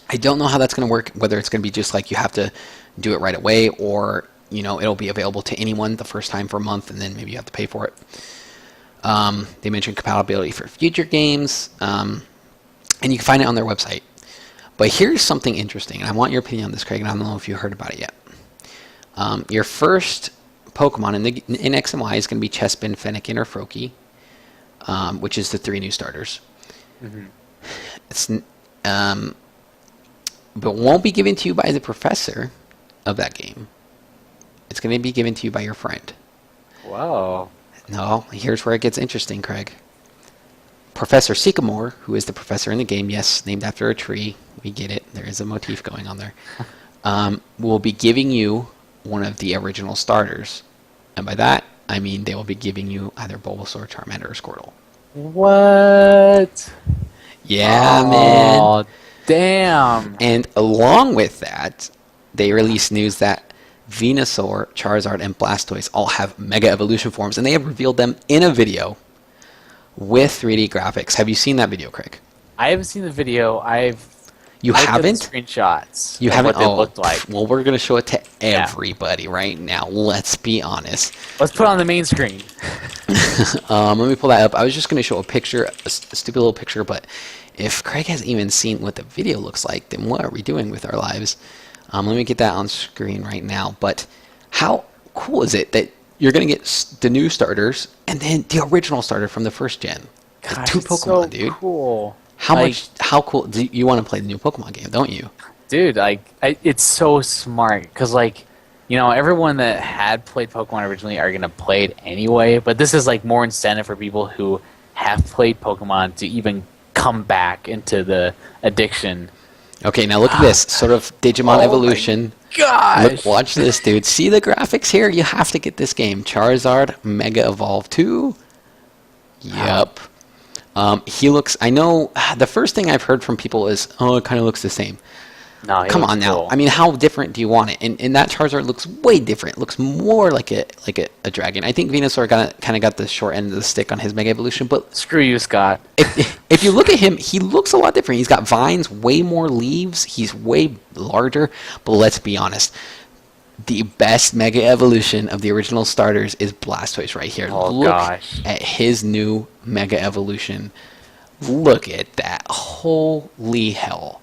I don't know how that's going to work. Whether it's going to be just like you have to do it right away, or it'll be available to anyone the first time for a month, and then maybe you have to pay for it. They mentioned compatibility for future games, and you can find it on their website. But here's something interesting, and I want your opinion on this, Craig, and I don't know if you heard about it yet. Your first Pokemon in X and Y is going to be Chespin, Fennekin, or Froakie, which is the 3 new starters. Mm-hmm. It's but won't be given to you by the professor of that game. It's going to be given to you by your friend. Wow. No, here's where it gets interesting, Craig. Professor Sycamore, who is the professor in the game, yes, named after a tree. We get it. There is a motif going on there. Will be giving you one of the original starters. And by that, I mean they will be giving you either Bulbasaur, Charmander, or Squirtle. What? Yeah, man. Damn. And along with that, they released news that Venusaur, Charizard, and Blastoise all have Mega Evolution forms, and they have revealed them in a video with 3D graphics. Have you seen that video, Craig? I haven't seen the video. You haven't? Screenshots. You haven't? What they looked like. Well, we're going to show it to everybody right now. Let's be honest. Let's put it on the main screen. Let me pull that up. I was just going to show a picture, a stupid little picture, but if Craig hasn't even seen what the video looks like, then what are we doing with our lives? Let me get that on screen right now. But how cool is it that you're going to get the new starters and then the original starter from the first gen? Gosh, 2 Pokemon, so dude. Cool. How cool? Do you want to play the new Pokemon game, don't you? Dude, it's so smart because, everyone that had played Pokemon originally are going to play it anyway, but this is, more incentive for people who have played Pokemon to even come back into the addiction. Okay, now look at this. Sort of Digimon Evolution. Gosh! Watch this, dude. See the graphics here? You have to get this game. Charizard Mega Evolve 2. Yep. He looks... I know the first thing I've heard from people is, it kind of looks the same. No, Come on now. Cool. I mean, how different do you want it? And that Charizard looks way different. It looks more like a dragon. I think Venusaur kind of got the short end of the stick on his Mega Evolution, but screw you, Scott. if you look at him, he looks a lot different. He's got vines, way more leaves. He's way larger. But let's be honest. The best Mega Evolution of the original starters is Blastoise right here. Look at his new Mega Evolution. Look at that. Holy hell.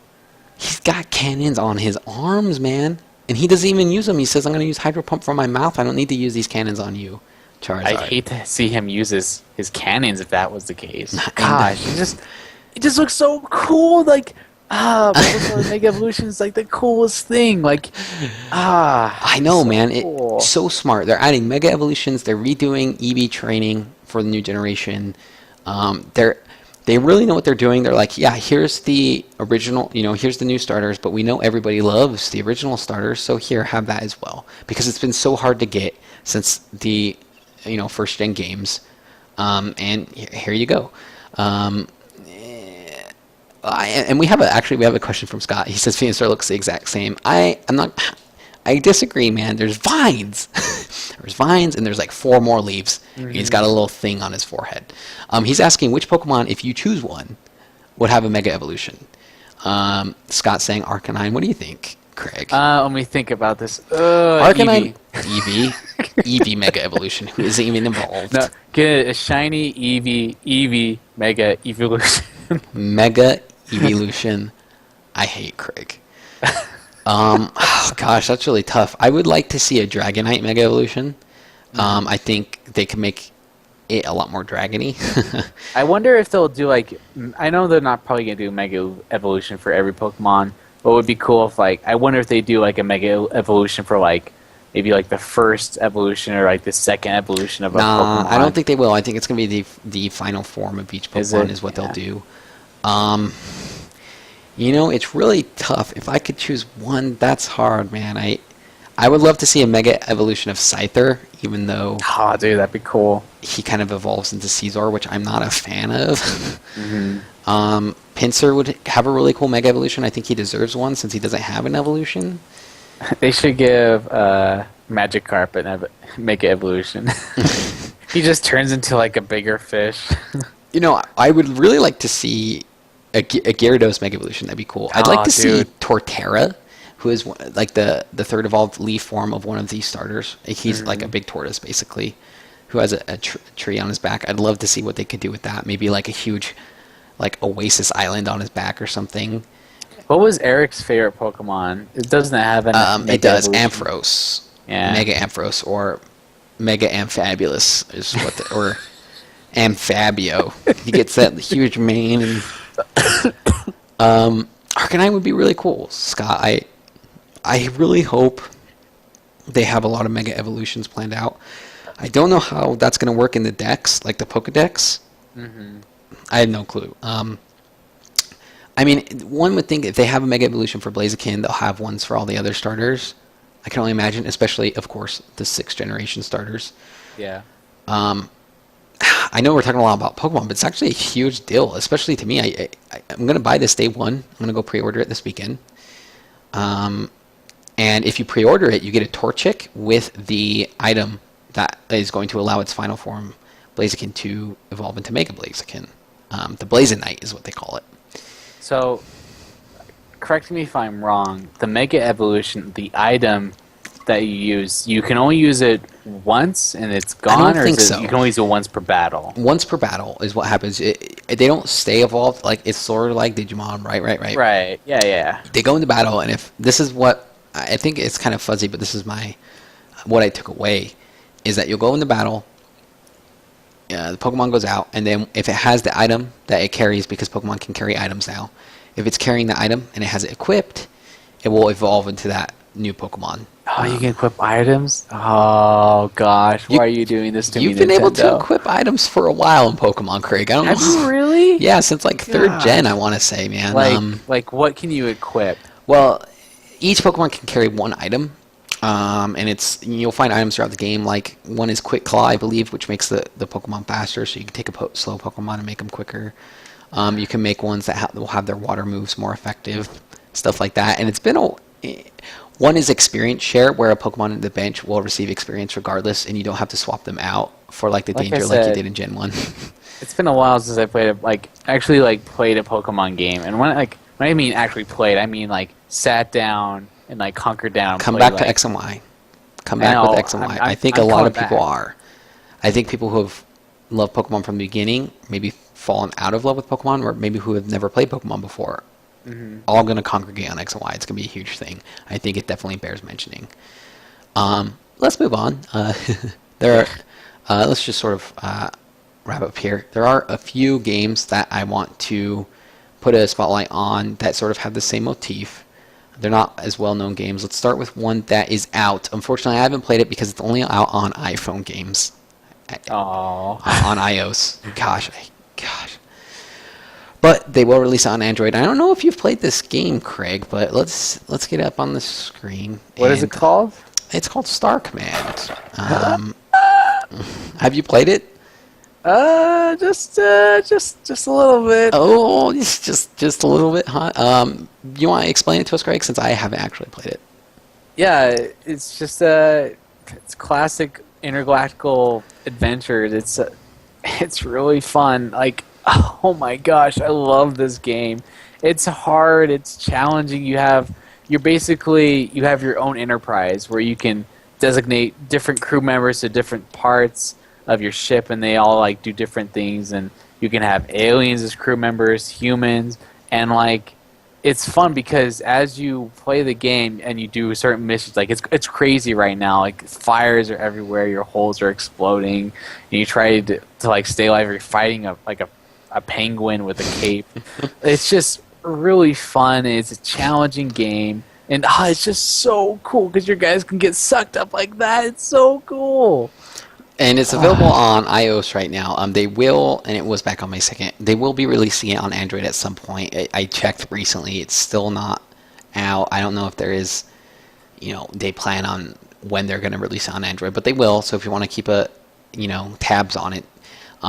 He's got cannons on his arms, man. And he doesn't even use them. He says, I'm going to use Hydro Pump from my mouth. I don't need to use these cannons on you, Charizard. I'd hate to see him use his cannons if that was the case. Gosh, it just looks so cool. Bulbasaur Mega Evolution is the coolest thing. I know, so man. Cool. It's so smart. They're adding Mega Evolutions. They're redoing EV training for the new generation. They really know what they're doing. They're like, here's the original, here's the new starters, but we know everybody loves the original starters, so here, have that as well. Because it's been so hard to get since the, first gen games. And here you go. And we have a question from Scott. He says Venusaur looks the exact same. I disagree, man. There's vines. There's vines, and there's 4 more leaves. Mm-hmm. He's got a little thing on his forehead. He's asking which Pokemon, if you choose one, would have a Mega Evolution. Scott's saying Arcanine. What do you think? Craig? Let me think about this. Arcanine Eevee. Eevee Mega Evolution, who isn't even involved. No, get a shiny Eevee Mega Evolution. Mega Evolution. I hate Craig. Oh gosh, that's really tough. I would like to see a Dragonite Mega Evolution. I think they could make it a lot more dragony. I wonder if they'll do like. I know they're not probably gonna do Mega Evolution for every Pokemon. But it would be cool if like I wonder if they do like a Mega Evolution for like maybe like the first evolution or like the second evolution of a Pokemon. I don't think they will. I think it's gonna be the final form of each Pokemon is what they'll do. It's really tough. If I could choose one, that's hard, man. I would love to see a Mega Evolution of Scyther, even though oh, dude, that'd be cool. He kind of evolves into Caesar, which I'm not a fan of. Pinsir would have a really cool Mega Evolution. I think he deserves one since he doesn't have an evolution. They should give Magikarp an Mega Evolution. He just turns into like a bigger fish. I would really like to see a Gyarados Mega Evolution. That'd be cool. I'd like to see Torterra, who is like the third evolved leaf form of one of these starters. He's like a big tortoise, basically, who has a tree on his back. I'd love to see what they could do with that. Maybe like a huge like Oasis Island on his back or something. What was Eric's favorite Pokemon? It doesn't have an it does. evolution. Ampharos. Yeah. Mega Ampharos or Mega Amphibulous is what or Amphibio. He gets that huge mane and Arcanine would be really cool. Scott, I really hope they have a lot of Mega Evolutions planned out. I don't know how that's going to work in the decks, like the Pokedex. I have no clue. I mean, one would think if they have a Mega Evolution for Blaziken, they'll have ones for all the other starters. I can only imagine, especially, of course, the 6th generation starters. Yeah. I know we're talking a lot about Pokemon, but it's actually a huge deal, especially to me. I'm going to buy this day one. I'm going to go pre-order it this weekend. And if you pre-order it, you get a Torchic with the item that is going to allow its final form, Blaziken, to evolve into Mega Blaziken. The Blazonite is what they call it. So, correct me if I'm wrong. The Mega Evolution, the item that you use, you can only use it once and it's gone? I don't or think is it, so. You can only use it once per battle? Once per battle is what happens. They don't stay evolved. Like, it's sort of like Digimon, right? Right, yeah. They go into battle, and if this is what... I think it's kind of fuzzy, but this is what I took away, is that you'll go into battle, the Pokemon goes out, and then if it has the item that it carries, because Pokemon can carry items now, if it's carrying the item and it has it equipped, it will evolve into that new Pokemon. Oh, you can equip items? Oh, gosh. Why are you doing this to me, You've been able to Nintendo? equip items for a while in Pokemon, Craig. I don't Have know. you really? Yeah, since like 3rd gen, I want to say, man. Like, what can you equip? Well, each Pokemon can carry one item, and you'll find items throughout the game. Like, one is Quick Claw, I believe, which makes the Pokemon faster, so you can take a slow Pokemon and make them quicker. You can make ones that will have their water moves more effective, stuff like that. And it's been one is experience share, where a Pokemon in the bench will receive experience regardless, and you don't have to swap them out for like the danger like you did in Gen 1. It's been a while since I played played a Pokemon game. And when I mean actually played, I mean like sat down and like hunkered down. Come back to X and Y. Come back with X and Y. I think a lot of people are. I think people who have loved Pokemon from the beginning, maybe fallen out of love with Pokemon, or maybe who have never played Pokemon before, all going to congregate on X and Y. It's going to be a huge thing. I think it definitely bears mentioning. Let's move on. Let's just sort of wrap up here. There are a few games that I want to put a spotlight on that sort of have the same motif. They're not as well-known games. Let's start with one that is out. Unfortunately, I haven't played it because it's only out on iPhone games. Oh. On iOS. Gosh. But they will release it on Android. I don't know if you've played this game, Craig, but let's get it up on the screen. What is it called? It's called Star Command. Have you played it? Just a little bit. Oh, it's just a little bit, huh? You want to explain it to us, Craig, since I haven't actually played it? Yeah, it's just it's classic intergalactical adventures. It's really fun. Like, oh my gosh, I love this game. It's hard. It's challenging. You have you're basically you have your own enterprise where you can designate different crew members to different parts of your ship, and they all like do different things, and you can have aliens as crew members, humans, and like it's fun because as you play the game and you do certain missions, like it's crazy right now. Like fires are everywhere, your holes are exploding, and you try to like stay alive. You're fighting a penguin with a cape. It's just really fun. It's a challenging game, and it's just so cool because your guys can get sucked up like that. It's so cool. And it's available on iOS right now. They will, and it was back on my second. They will be releasing it on Android at some point. I checked recently; it's still not out. I don't know if there is, they plan on when they're going to release it on Android, but they will. So if you want to keep tabs on it,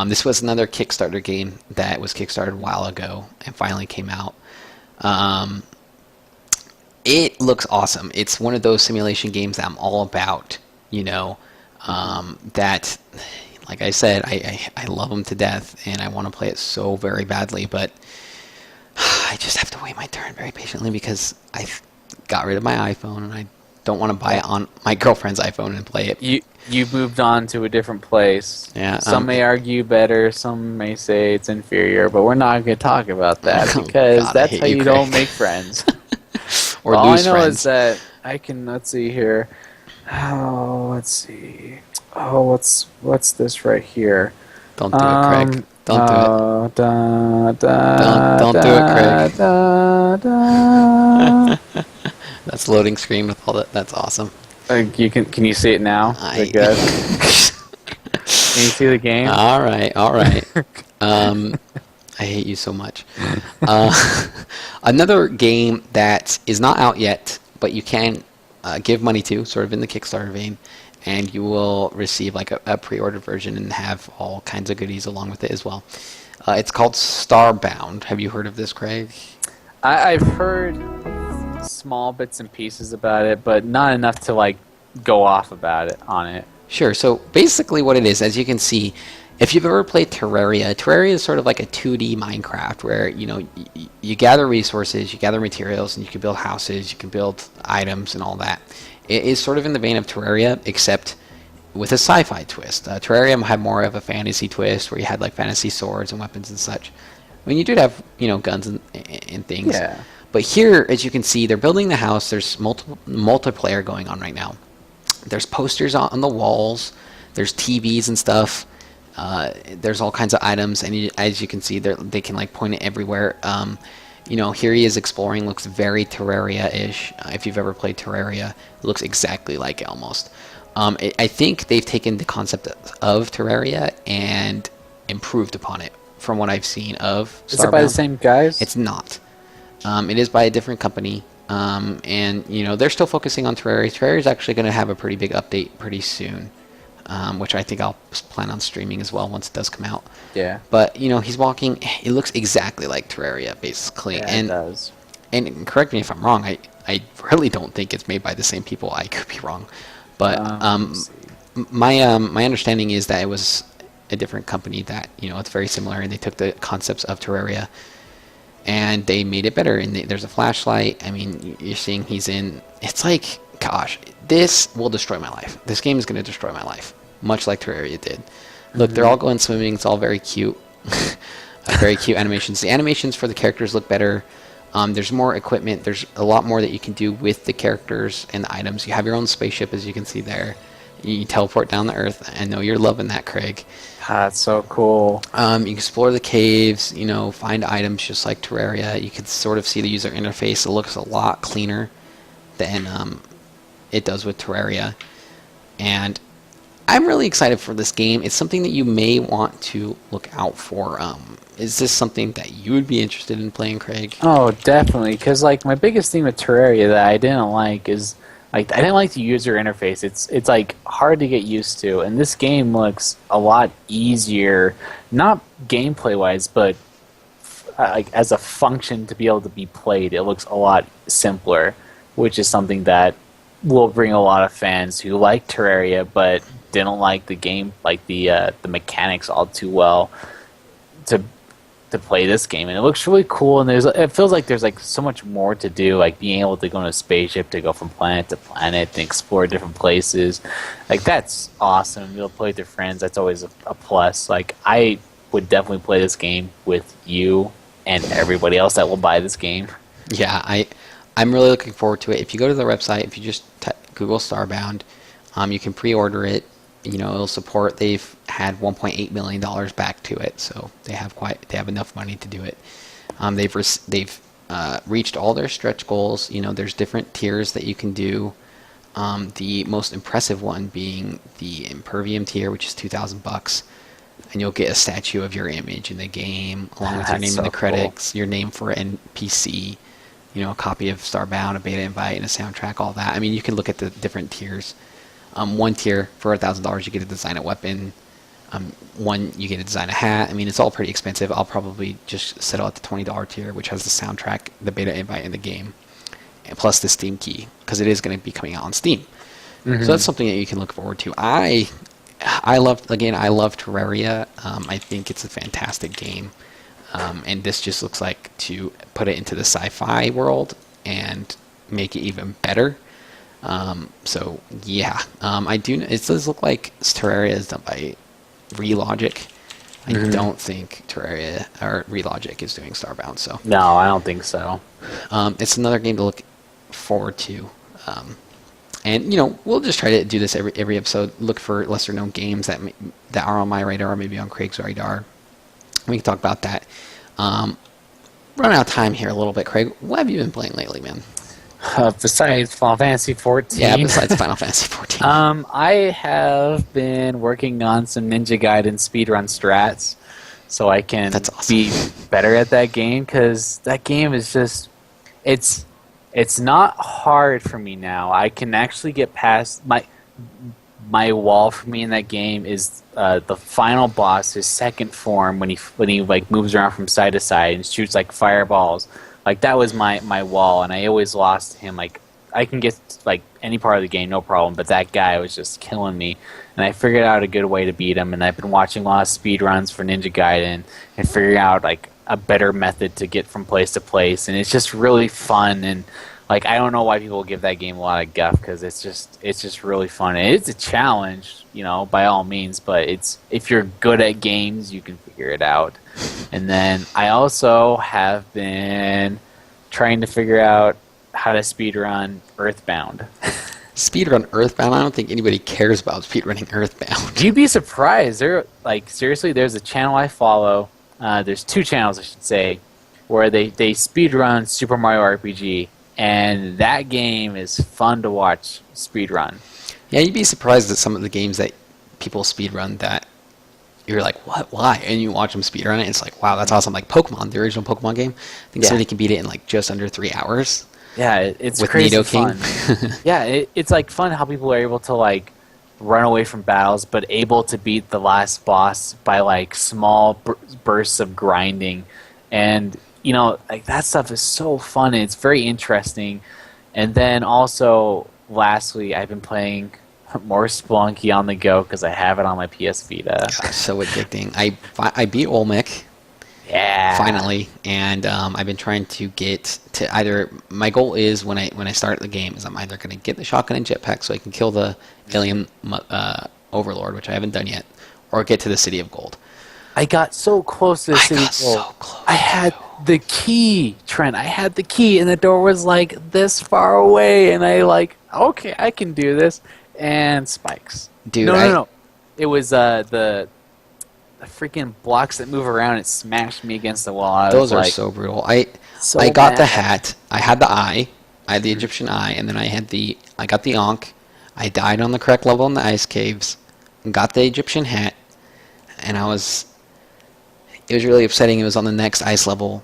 this was another Kickstarter game that was kickstarted a while ago and finally came out. It looks awesome. It's one of those simulation games that I'm all about. That, like I said, I love them to death, and I want to play it so very badly, but I just have to wait my turn very patiently because I got rid of my iPhone, and I don't want to buy it on my girlfriend's iPhone and play it. You've moved on to a different place. Yeah. Some may argue better, some may say it's inferior, but we're not going to talk about that because God, that's how you Craig. don't make friends. Or all lose I know friends. is that I can, let's see here. Oh, let's see. Oh, what's this right here? Don't do it, Craig. Don't do it. Don't do it, Craig. That's loading screen with all that. That's awesome. Can you see it now? Is it good? Can you see the game? All right. I hate you so much. Another game that is not out yet, but you can give money to, sort of in the Kickstarter vein, and you will receive like a pre-ordered version and have all kinds of goodies along with it as well. It's called Starbound. Have you heard of this, Craig? I've heard small bits and pieces about it, but not enough to like go off about it on it. Sure. So basically what it is, as you can see, if you've ever played Terraria is sort of like a 2D Minecraft where, you gather resources, you gather materials, and you can build houses, you can build items and all that. It is sort of in the vein of Terraria, except with a sci-fi twist. Terraria had more of a fantasy twist where you had like fantasy swords and weapons and such. I mean, you did have, guns and things. Yeah. But here, as you can see, they're building the house. There's multiplayer going on right now. There's posters on the walls. There's TVs and stuff. There's all kinds of items, and as you can see, they can like point it everywhere. Here he is exploring. Looks very Terraria-ish. If you've ever played Terraria, it looks exactly like it almost. I think they've taken the concept of Terraria and improved upon it from what I've seen of Starbound. Is it by the same guys? It's not. It is by a different company. And they're still focusing on Terraria. Terraria is actually going to have a pretty big update pretty soon. Which I think I'll plan on streaming as well once it does come out. Yeah. But, he's walking, it looks exactly like Terraria, basically. Yeah, and, it does. And correct me if I'm wrong, I really don't think it's made by the same people. I could be wrong. But my understanding is that it was a different company that, it's very similar, and they took the concepts of Terraria and they made it better. And there's a flashlight. I mean, you're seeing he's in, it's like, gosh, this will destroy my life. This game is going to destroy my life, much like Terraria did. Look, they're all going swimming. It's all very cute. Very cute animations. The animations for the characters look better. There's more equipment. There's a lot more that you can do with the characters and the items. You have your own spaceship, as you can see there. You teleport down to Earth. I know you're loving that, Craig. That's so cool. You can explore the caves, find items just like Terraria. You can sort of see the user interface. It looks a lot cleaner than it does with Terraria. And I'm really excited for this game. It's something that you may want to look out for. Is this something that you would be interested in playing, Craig? Oh, definitely. Because like my biggest thing with Terraria that I didn't like is like I didn't like the user interface. It's like hard to get used to, and this game looks a lot easier, not gameplay wise, but like as a function to be able to be played. It looks a lot simpler, which is something that will bring a lot of fans who like Terraria but didn't like the game, like the mechanics all too well, to to play this game, and it looks really cool. And it feels like there's like so much more to do, like being able to go on a spaceship to go from planet to planet and explore different places. Like that's awesome. You'll play with your friends. That's always a plus. Like I would definitely play this game with you and everybody else that will buy this game. Yeah, I'm really looking forward to it. If you go to the website, if you just Google Starbound, you can pre-order it. You know, it'll support. They've had $1.8 million back to it, so they have enough money to do it. They've reached all their stretch goals. You know, there's different tiers that you can do. The most impressive one being the Impervium tier, which is $2,000, and you'll get a statue of your image in the game, along with your name in the credits, your name for NPC, you know, a copy of Starbound, a beta invite, and a soundtrack, all that. I mean, you can look at the different tiers. One tier for $1,000, you get to design a weapon. One, you get to design a hat. I mean, it's all pretty expensive. I'll probably just settle at the $20 tier, which has the soundtrack, the beta invite, in the game, and plus the Steam key, because it is going to be coming out on Steam. Mm-hmm. So that's something that you can look forward to. I love Terraria. I think it's a fantastic game, and this just looks like to put it into the sci-fi world and make it even better. So yeah, I do. It does look like Terraria is done by Relogic. I don't think Terraria or Relogic is doing Starbound. So no, I don't think so. It's another game to look forward to. And you know, we'll just try to do this every episode. Look for lesser known games that are on my radar, or maybe on Craig's radar. We can talk about that. Run out of time here a little bit, Craig. What have you been playing lately, man? Besides Final Fantasy 14. Yeah, besides Final Fantasy 14. I have been working on some Ninja Gaiden speedrun strats, so I can be better at that game, because that game is just it's not hard for me now. I can actually get past my wall for me in that game is the final boss, his second form, when he like moves around from side to side and shoots like fireballs. Like that was my wall, and I always lost to him. Like I can get like any part of the game, no problem, but that guy was just killing me. And I figured out a good way to beat him, and I've been watching a lot of speedruns for Ninja Gaiden and figuring out like a better method to get from place to place, and it's just really fun. And like I don't know why people give that game a lot of guff, because it's just really fun. And it's a challenge, you know, by all means, but if you're good at games, you can figure it out. And then I also have been trying to figure out how to speedrun Earthbound. Speedrun Earthbound? I don't think anybody cares about speedrunning Earthbound. You'd be surprised. Seriously, there's a channel I follow. There's two channels, I should say, where they speedrun Super Mario RPG, and that game is fun to watch speedrun. Yeah, you'd be surprised at some of the games that people speedrun that you're like, what? Why? And you watch them speedrun it, and it's like, wow, that's awesome. Like Pokemon, the original Pokemon game. I think somebody can beat it in like just under 3 hours. Yeah, it's with crazy Nidoking. Fun. Yeah, it's like fun how people are able to like run away from battles, but able to beat the last boss by like small bursts of grinding. And you know, like that stuff is so fun, and it's very interesting. And then also, lastly, I've been playing more Spelunky on the go because I have it on my PS Vita. God, so addicting. I beat Olmec. Yeah. Finally, and I've been trying to get to either. My goal is when I start the game is I'm either going to get the shotgun and jetpack so I can kill the alien overlord, which I haven't done yet, or get to the City of Gold. I got so close to the City of Gold. So close. I had the key, Trent. I had the key, and the door was like this far away, and I like, okay, I can do this. And spikes. Dude, no. It was the freaking blocks that move around. It smashed me against the wall. Those are so brutal. I got the hat. I had the eye. I had the Egyptian eye, and then I got the Ankh. I died on the correct level in the ice caves, and got the Egyptian hat, and it was really upsetting. It was on the next ice level,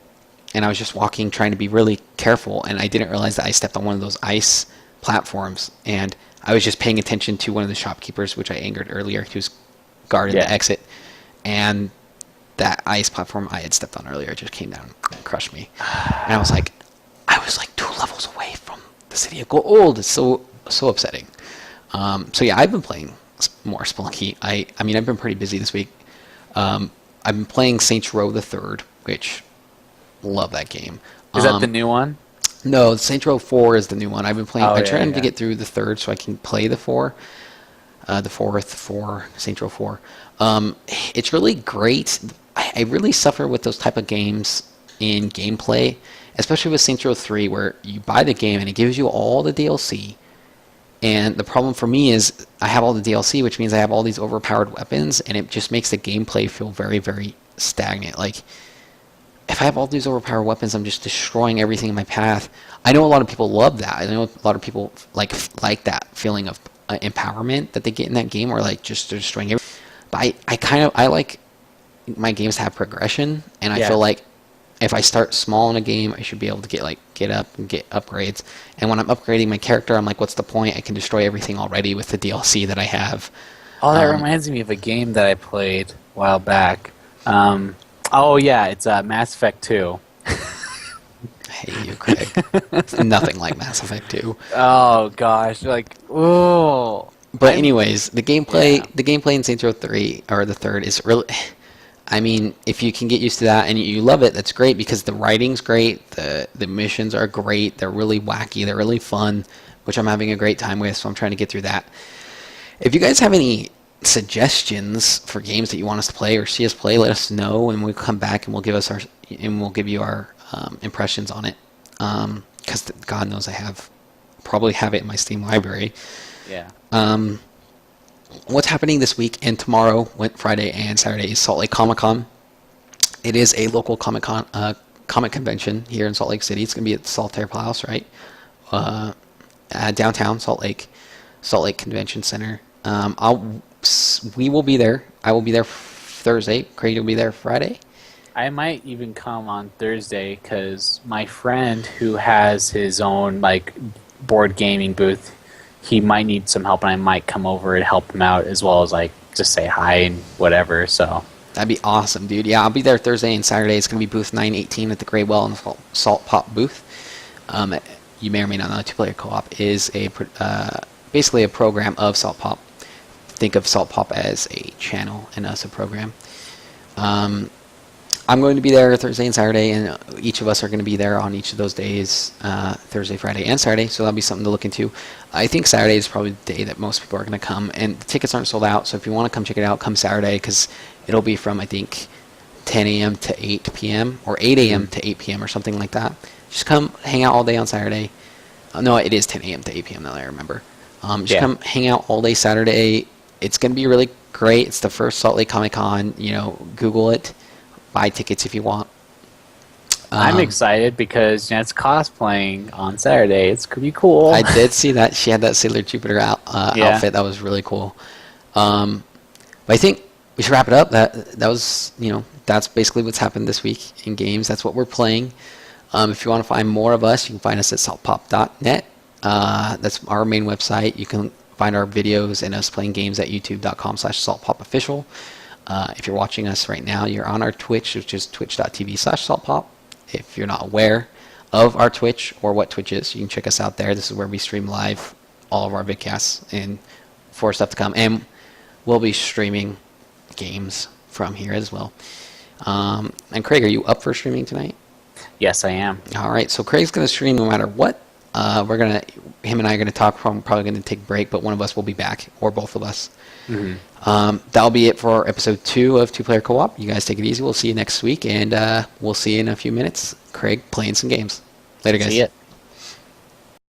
and I was just walking, trying to be really careful, and I didn't realize that I stepped on one of those ice platforms, and I was just paying attention to one of the shopkeepers, which I angered earlier. He was guarding the exit, and that ice platform I had stepped on earlier just came down and crushed me. And I was like 2 levels away from the City of Gold. It's so upsetting. So yeah, I've been playing more Spelunky. I mean, I've been pretty busy this week. I've been playing Saints Row the Third, which love that game. Is that the new one? No, Saints Row 4 is the new one. I've been playing. I'm trying yeah. to get through the third so I can play the fourth for Saints Row 4. It's really great. I really suffer with those type of games in gameplay, especially with Saints Row 3, where you buy the game and it gives you all the DLC. And the problem for me is I have all the DLC, which means I have all these overpowered weapons, and it just makes the gameplay feel very, very stagnant. Like, if I have all these overpowered weapons, I'm just destroying everything in my path. I know a lot of people love that. I know a lot of people like that feeling of empowerment that they get in that game, or like just destroying everything. But I like my games to have progression, and I feel like if I start small in a game, I should be able to get up and get upgrades. And when I'm upgrading my character, I'm like, what's the point? I can destroy everything already with the DLC that I have. Oh, that reminds me of a game that I played a while back. Oh yeah, it's Mass Effect 2. I hate you, Craig. It's nothing like Mass Effect 2. Oh gosh, like ooh. But anyways, the gameplay in Saints Row 3 or the third is really. I mean, if you can get used to that and you love it, that's great because the writing's great, the missions are great, they're really wacky, they're really fun, which I'm having a great time with, so I'm trying to get through that. If you guys have any suggestions for games that you want us to play or see us play, let us know, and we'll come back and we'll give you our impressions on it. Because God knows probably have it in my Steam library. Yeah. What's happening this week and tomorrow, Friday and Saturday, is Salt Lake Comic-Con. It is a local comic convention here in Salt Lake City. It's going to be at the Saltaire Palace, right? Downtown Salt Lake Convention Center. We will be there. I will be there Thursday. Craig will be there Friday. I might even come on Thursday because my friend who has his own board gaming booth, he might need some help, and I might come over and help him out as well as just say hi and whatever. So that'd be awesome, dude. Yeah, I'll be there Thursday and Saturday. It's gonna be booth 918 at the Gray Well and Salt Pop booth. You may or may not know, Two-Player Co-op is basically a program of Salt Pop. Think of Salt Pop as a channel and us a program. I'm going to be there Thursday and Saturday, and each of us are going to be there on each of those days, Thursday, Friday, and Saturday, so that'll be something to look into. I think Saturday is probably the day that most people are going to come, and the tickets aren't sold out, so if you want to come check it out, come Saturday, because it'll be from, I think, 10 a.m. to 8 p.m., or 8 a.m. to 8 p.m., or something like that. Just come hang out all day on Saturday. No, it is 10 a.m. to 8 p.m., now that I remember. Come hang out all day Saturday. It's going to be really great. It's the first Salt Lake Comic-Con. Google it. Buy tickets if you want. I'm excited because it's cosplaying on Saturday. It's going to be cool. I did see that. She had that Sailor Jupiter outfit. That was really cool. But I think we should wrap it up. That was, that's basically what's happened this week in games. That's what we're playing. If you want to find more of us, you can find us at saltpop.net. That's our main website. You can find our videos and us playing games at youtube.com/saltpopofficial. If you're watching us right now, you're on our Twitch, which is twitch.tv/saltpop. If you're not aware of our Twitch or what Twitch is, you can check us out there. This is where we stream live all of our vidcasts and for stuff to come. And we'll be streaming games from here as well. And Craig, are you up for streaming tonight? Yes, I am. All right, so Craig's going to stream no matter what. Him and I are going to talk. Probably going to take a break, but one of us will be back, or both of us. Mm-hmm. That'll be it for episode 2 of Two Player Co-op. You guys take it easy. We'll see you next week, and we'll see you in a few minutes. Craig playing some games. Later, guys. See ya.